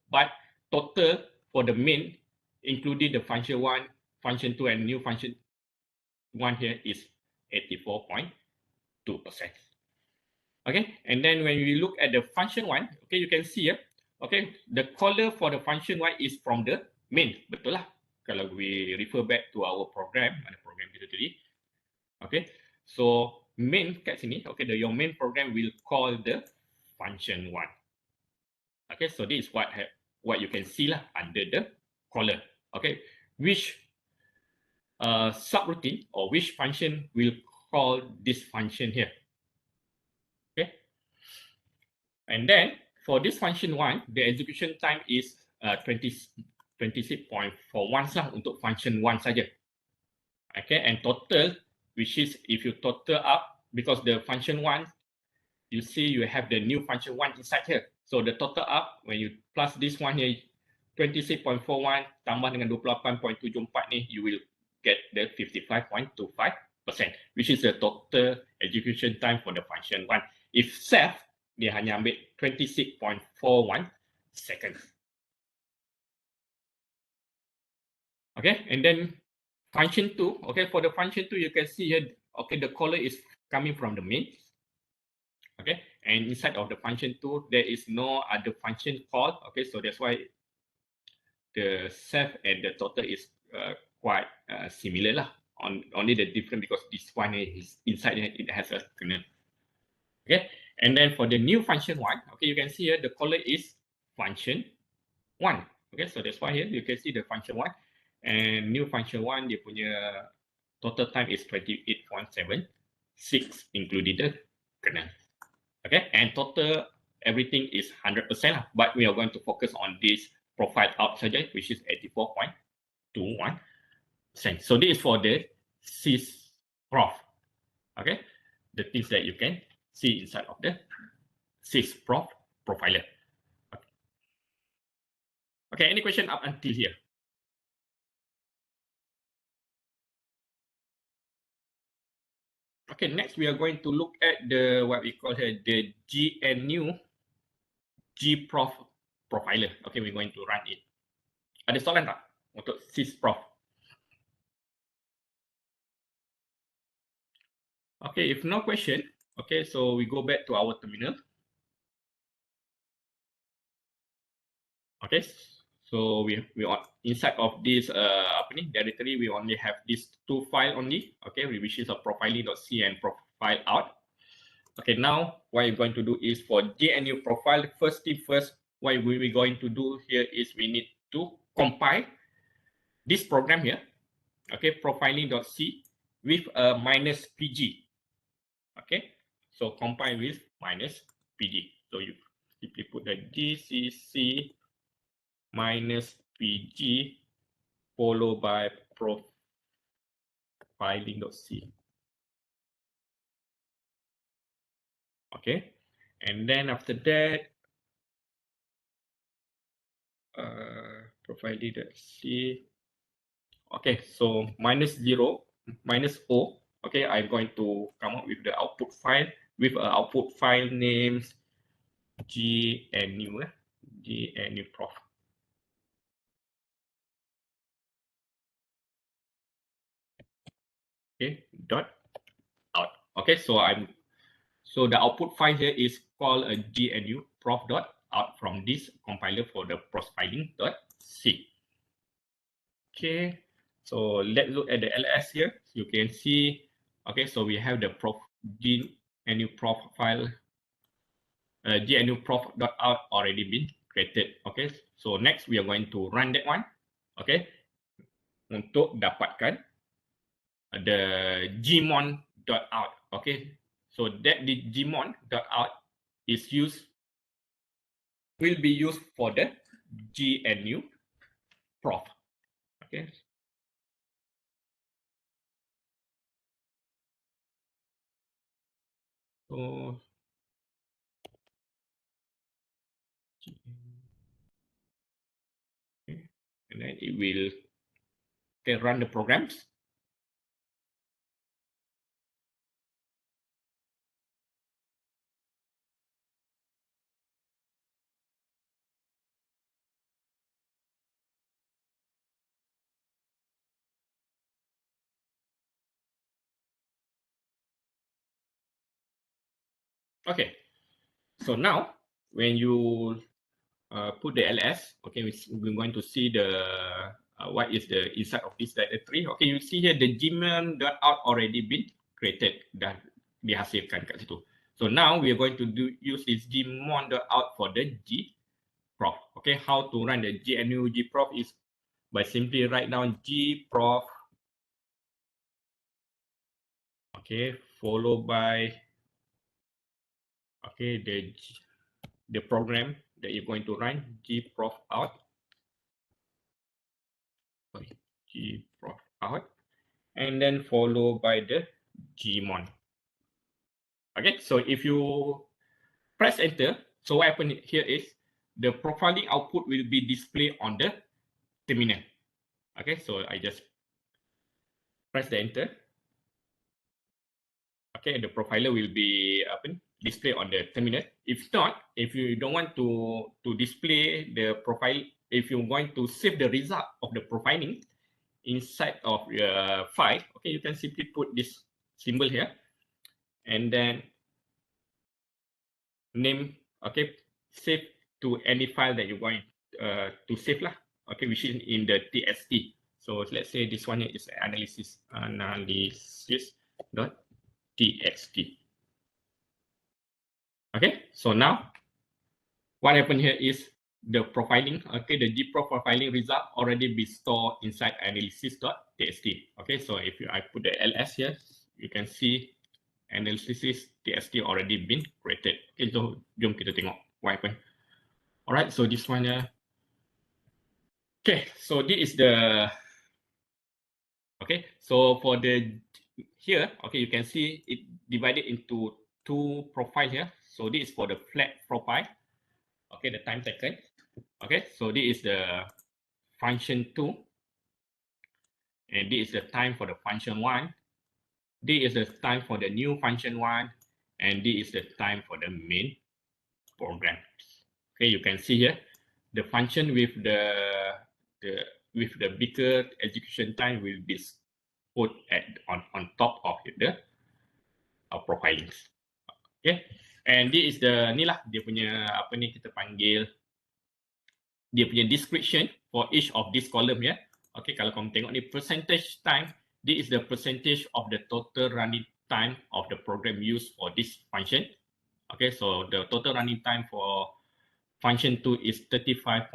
But total for the main, including the function 1, function 2, and new function 1 here is 84.2%. Okay, and then when we look at the function 1, okay, you can see here, okay, the caller for the function 1 is from the main. Betul lah. Kalau we refer back to our program, ada program kita tadi. Okay, so main kat sini, okay, your main program will call the function 1. Okay, so this is what you can see lah under the caller. okay, which subroutine or which function will call this function here. Okay, and then for this function 1, the execution time is 26.41 lah untuk function 1 saja. Okay, and total, which is if you total up, because the function 1, you see you have the new function 1 inside here. So the total up, when you plus this one here, 26.41 tambah dengan 28.74 ni, you will get the 55.25%, which is the total execution time for the function 1. If self, dia hanya ambil 26.41 seconds. Okay, and then function 2, okay, for the function 2, you can see here, okay, the caller is coming from the main. Okay, and inside of the function 2, there is no other function called. Okay, so that's why the self and the total is quite similar lah. Only the difference because this one is inside it has a kernel. Okay, and then for the new function 1, okay, you can see here the caller is function 1. Okay, so that's why here you can see the function 1 and new function 1 dia punya total time is 28.76 including the kernel. Okay, and total everything is 100%, but we are going to focus on this profile out saja, which is 84.21%. So this is for the sysprop. Okay, the things that you can see inside of the sysprop profiler. Okay, any question up until here? Okay, next we are going to look at the what we call here the GNU gprof profiler. Okay, we're going to run it. Ada soalan tak untuk sysprop? Okay, if no question, okay, so we go back to our terminal. Okay, so we are inside of this directory, we only have these two files only. Okay, which is a profiling.c and profile out. Okay, now what we're going to do is for GNU profile, first thing first, what we're going to do here is we need to compile this program here. Okay, profiling.c with a -pg. Okay, so compile with -pg. So you simply put the gcc -pg followed by profiling.c. Okay, and then after that, profiling.c. Okay, so -0, -o. Okay, I'm going to come up with the output file with an output file names GNU prof. Okay, dot out. Okay, so the output file here is called a GNU prof dot out from this compiler for the profiling.c. Okay, so let's look at the ls here. You can see, okay, so we have the GNU prof file, GNU prof dot out already been created. Okay, so next we are going to run that one. Okay, untuk dapatkan the gmon.out. Okay, so that the gmon.out will be used for the GNU prof. Okay. So okay. And then it will run the programs. Okay, so now when you put the ls, okay, we're going to see the what is the inside of this directory. Okay, you see here the gmon.out already been created, dah dihasilkan kat situ. So now we are going to use this gmon.out for the gprof. Okay, how to run the GNU gprof is by simply write down gprof, okay, followed by, okay, the program that you're going to run, gprof out, sorry, gprof out, and then followed by the gmon. Okay, so if you press enter, so what happened here is the profiling output will be displayed on the terminal. Okay, so I just press the enter. Okay, the profiler will be displayed on the terminal. If not, if you don't want to display the profile, if you're going to save the result of the profiling inside of your file, okay, you can simply put this symbol here and then name, okay, save to any file that you're going to save lah, okay, which is in the txt. So let's say this one is analysis.txt. Okay, so now what happened here is the profiling, okay, the gprof profiling result already be stored inside analysis.txt. Okay, so if I put the ls here, you can see analysis.txt already been created. Okay, so jom kita tengok what happened. Alright, so this one, okay, so this is the, okay, so for the here, okay, you can see it divided into two profile here. So this is for the flat profile, okay, the time taken. Okay, so this is the function 2, and this is the time for the function 1. This is the time for the new function 1, and this is the time for the main program. Okay, you can see here the function with the bigger execution time will be put on top of the profiling. Okay, and this is the ni lah dia punya apa ni kita panggil dia punya description for each of this column ya. Okay, kalau kamu tengok ni percentage time, this is the percentage of the total running time of the program used for this function. Okay, so the total running time for function 2 is 35.01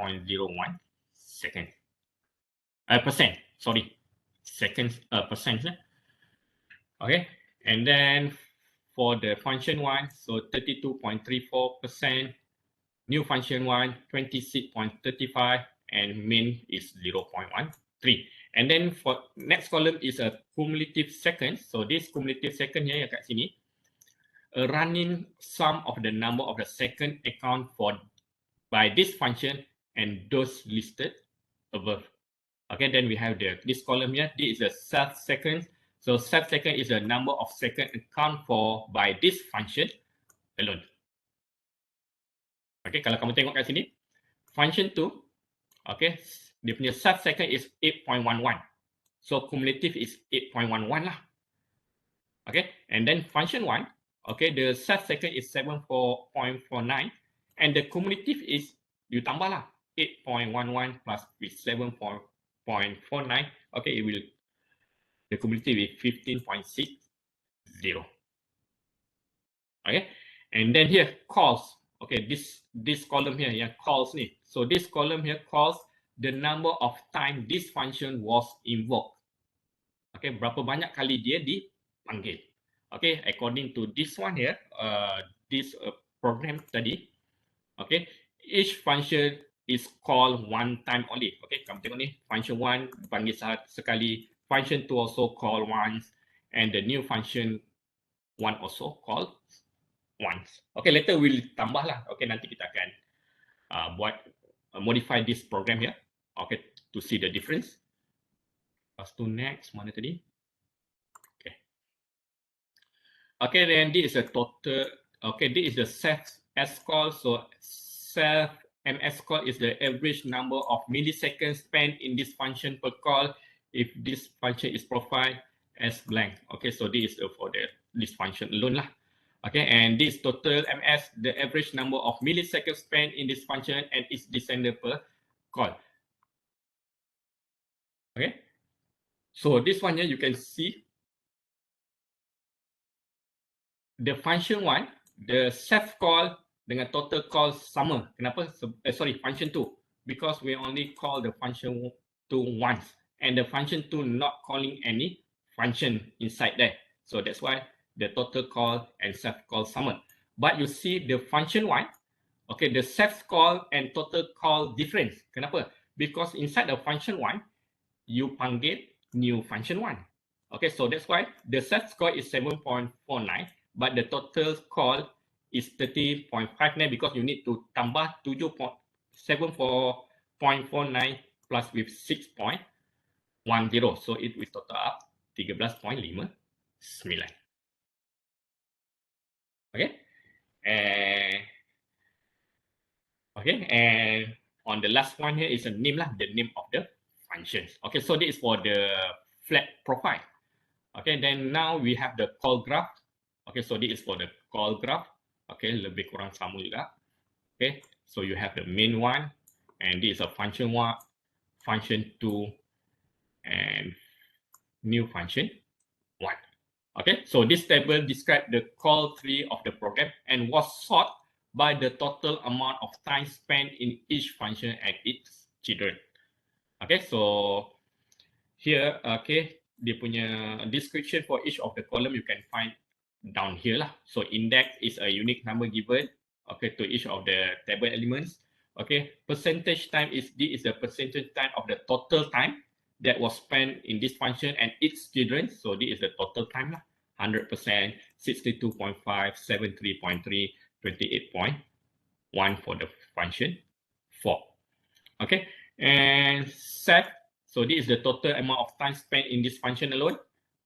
seconds. Percent, sorry. Seconds, percent. Okay, and then for the function 1, so 32.34%. New function 1, 26.35, and main is 0.13. And then for next column is a cumulative seconds. So this cumulative second here kat sini, a running sum of the number of the second account for by this function and those listed above. Okay, then we have this column here. This is a self second. So self second is the number of second account for by this function alone. Okay, kalau kamu tengok kat sini, function 2, okay, dia punya self second is 8.11. So cumulative is 8.11 lah. Okay, and then function 1, okay, the self second is 7.49, and the cumulative is, you tambah lah, 8.11 plus with 7.49, okay, it will, the cumulative is 15.60. Okay, and then here calls. Okay, this column here, yeah, calls ni. So this column here calls the number of time this function was invoked. Okay, berapa banyak kali dia dipanggil. Okay, according to this one here, this program tadi. Okay, each function is called one time only. Okay, kamu tengok ni, function 1 panggil sekali, function 2 also call once, and the new function 1 also call once. Okay, later we'll tambah lah. Okay, nanti kita akan modify this program here. Okay, to see the difference. Lepas tu next, mana tadi? Okay. Okay, then this is a total. Okay, this is the self S call. So self MS call is the average number of milliseconds spent in this function per call if this function is profiled as blank. Okay, so this is for this function alone lah. Okay, and this total MS, the average number of milliseconds spent in this function and its descendant per call. Okay, so this one here you can see the function 1, the self call dengan total call sama. Kenapa? Sorry, function 2, because we only call the function 2 once, and the function 2 not calling any function inside there. So that's why the total call and self call summon. But you see the function 1, okay, the self call and total call difference. Kenapa? Because inside the function 1, you panggil new function 1. Okay, so that's why the self score is 7.49, but the total call is 30.59 because you need to tambah 7.49 plus with 6.10. So it will total up 13.59. Okay. And on the last one here is a name lah, the name of the functions. Okay, so this is for the flat profile. Okay, then now we have the call graph. Okay, so this is for the call graph. Okay, lebih kurang sama juga. Okay, so you have the main one, and this is a function 1, function 2, and new function 1. Okay, so this table describes the call tree of the program and was sorted by the total amount of time spent in each function and its children. Okay, so here, okay, dia punya description for each of the column you can find down here lah. So index is a unique number given, okay, to each of the table elements. Okay, percentage time is the percentage time of the total time that was spent in this function and its children. So this is the total time lah. 100%, 62.5, 73.3, 28.1 for the function 4. Okay, and set. So this is the total amount of time spent in this function alone.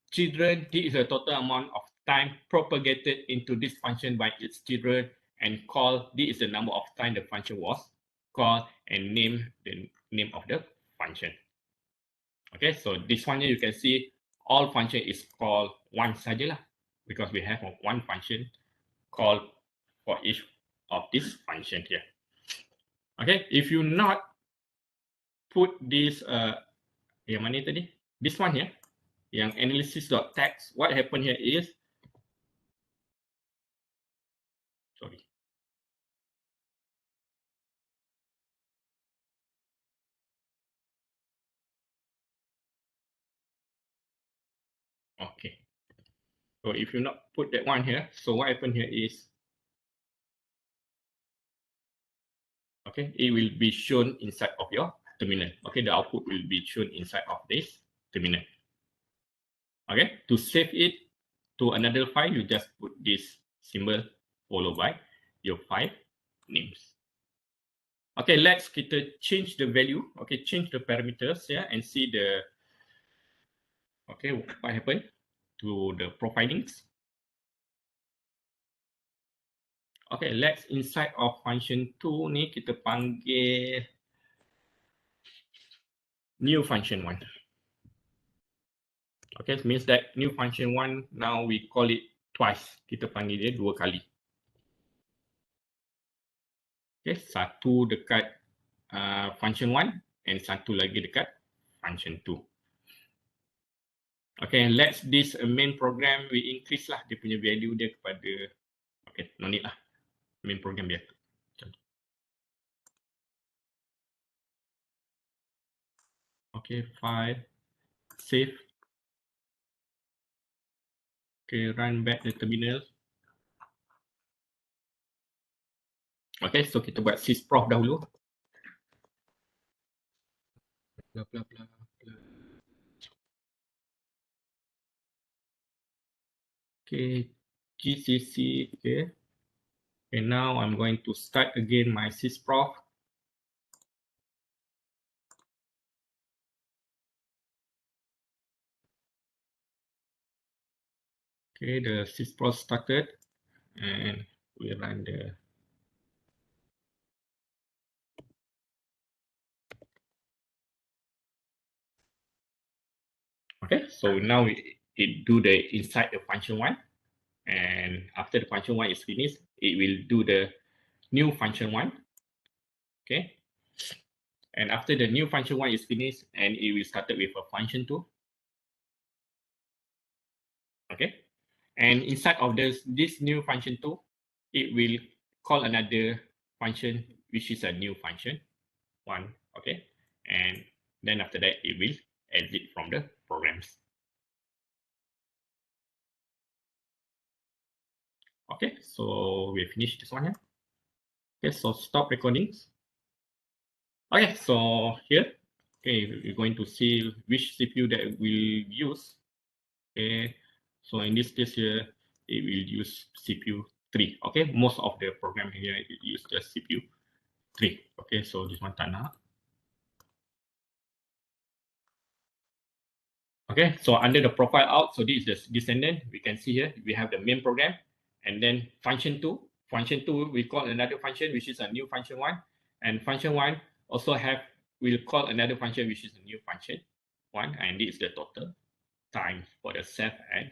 Children, this is the total amount of time propagated into this function by its children. And call, this is the number of time the function was called, and name, the name of the function. Okay, so this one here you can see all function is called once saja lah, because we have one function called for each of this function here. Okay, if you not put this yang mana tadi? This one here, yang analysis.text, what happened here is, sorry. Okay. So if you not put that one here, so what happened here is, okay, it will be shown inside of your terminal. Okay, the output will be shown inside of this terminal. Okay, to save it to another file, you just put this symbol followed by your file names. Okay, let's kita change the value. Okay, change the parameters here and see the, okay, what happened to the profilings. Okay, let's inside of function 2 ni kita panggil new function 1. Okay, it means that new function 1 now we call it twice. Kita panggil dia 2 kali. Okay, satu dekat function 1 and satu lagi dekat function 2. Okay, let's this main program we increase lah dia punya value dia kepada, okay, no need lah. Main program dia. Okay, file, save. Okay, run back the terminal. Okay, so kita buat sysprop dahulu. Blah, blah, blah, blah. Okay, GCC, okay. And now I'm going to start again my sysprop. Okay, the sysprop started and we run the, okay, so now it do the inside the function 1, and after the function 1 is finished, it will do the new function 1. Okay, and after the new function 1 is finished, and it will start with a function 2. Okay, and inside of this new function 2, it will call another function which is a new function 1. Okay, and Then after that, it will exit from the programs. Okay, so we finished this one here. Okay, so stop recordings. Okay, so here, okay, we're going to see which CPU that we'll use. Okay, so in this case here, it will use CPU 3. Okay, most of the program here it use the CPU 3. Okay, so this one tak nak. Okay, so under the profile out, so this is the descendant. We can see here, we have the main program, and then function 2. Function 2, we call another function, which is a new function 1. And function 1 also have, we'll call another function, which is a new function 1. And this is the total time for the self and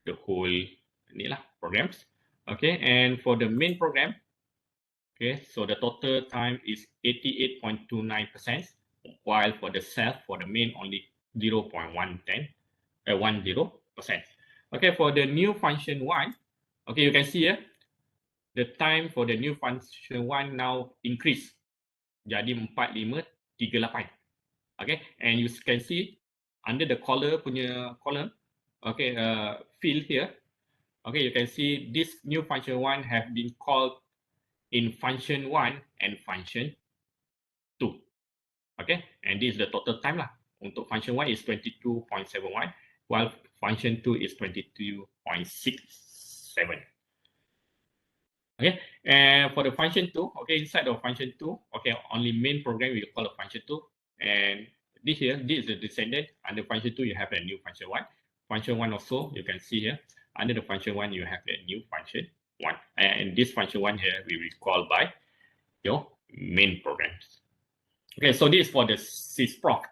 the whole programs. Okay, and for the main program, okay, so the total time is 88.29%, while for the self, for the main, only 0.10%. Okay, for the new function 1, okay, you can see here, the time for the new function 1 now increase. Jadi 4538. Okay, and you can see under the caller punya column, okay, field here, okay, you can see this new function 1 have been called in function 1 and function 2. Okay, and this is the total time lah. Untuk function 1 is 22.71, while function 2 is 22.67. Okay, and for the function 2, okay, inside of function 2, okay, only main program we call a function 2, and this here, this is the descendant. Under function 2, you have a new function 1. Function 1 also, you can see here, under the function 1, you have the new function 1. And this function 1 here, we will call by your main programs. Okay, so this is for the sysproc.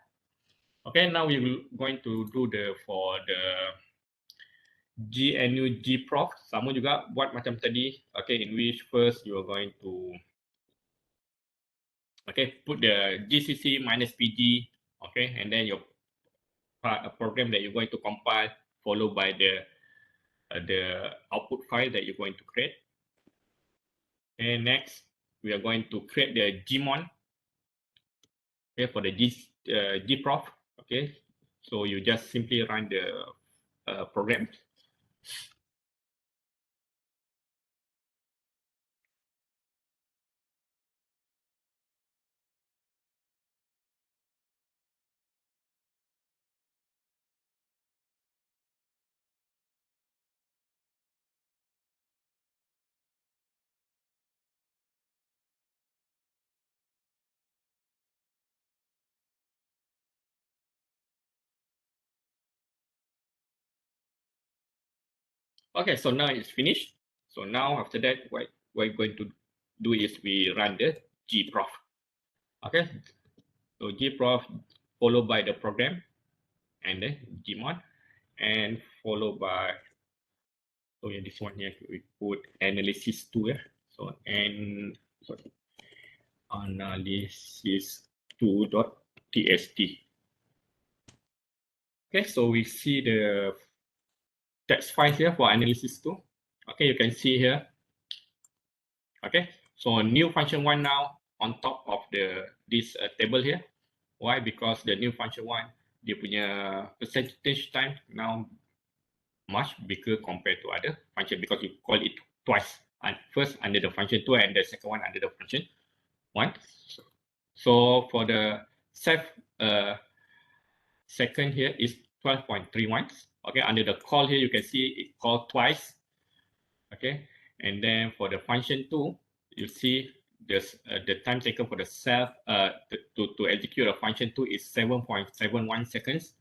Okay, now we're going to do for the GNU Gproc, sama juga buat macam tadi, okay, in which first you are going to, okay, put the GCC minus PG, okay, and then your program that you're going to compile, followed by the output file that you're going to create. And next, we are going to create the Gmon, okay, for the Gproc, okay, so you just simply run the program. Okay, so now it's finished. So now after that, what we're going to do is we run the gprof. Okay, so gprof followed by the program and then gmon, and followed by, so yeah, this one here we put analysis 2 here. So analysis 2.txt. Okay, so we see the text file here for analysis 2. Okay, you can see here. Okay, so new function 1 now on top of this table here. Why? Because the new function 1, dia punya percentage time now much bigger compared to other function, because you call it twice. And first under the function 2 and the second one under the function 1. So for the second here is 12.31. Okay, under the call here, you can see it called twice. Okay, and then for the function 2, you see this the time taken for the self to execute a function 2 is 7.71 seconds,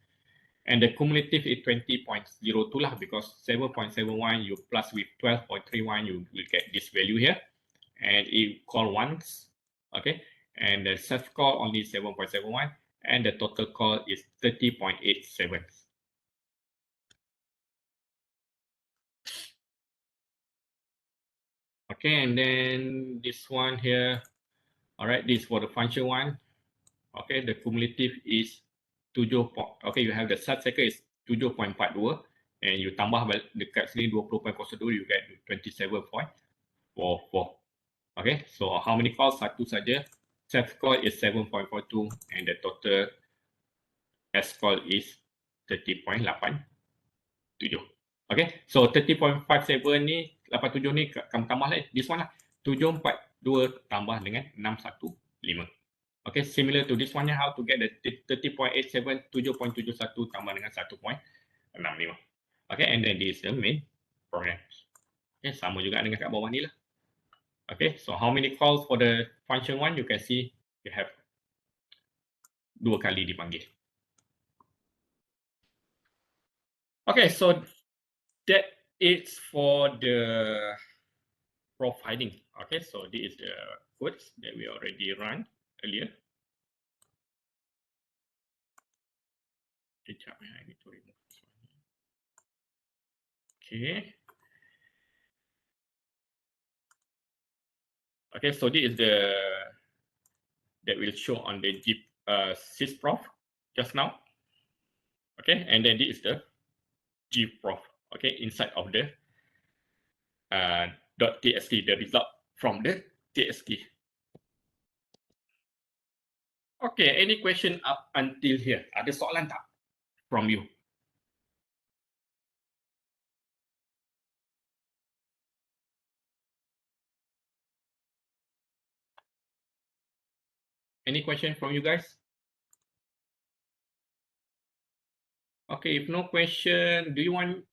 and the cumulative is 20.02 lah, because 7.71 you plus with 12.31, you will get this value here, and it call once. Okay, and the self call only 7.71, and the total call is 30.87. Okay, and then this one here, all right, this for the function 1. Okay, the cumulative is 7. Okay, you have the start cycle is 7.42, and you tambah dekat sini 20.02, you get 27.44. Okay, so how many calls? Satu saja. Self call is 7.42, and the total SKEL is 30.87. Okay, so 30.57 ni, 87 ni tambah lah. This one lah. 742 tambah dengan 615. Okay, similar to this one, how to get the 30.87, 7.71 tambah dengan 1.65. Okay, and then this is the main program. Okay, sama juga dengan kat bawah ni lah. Okay, so how many calls for the function 1? You can see you have 2 kali dipanggil. Okay, so that is for the profiling. Okay, so this is the codes that we already run earlier. I need to remove this one. Okay. Okay, so this is the that will show on the sysprop just now. Okay, and then this is the gprop. Okay, inside of the .txt, the result from the txt. Okay, any question up until here? Ada soalan tak from you? Any question from you guys? Okay, if no question, do you want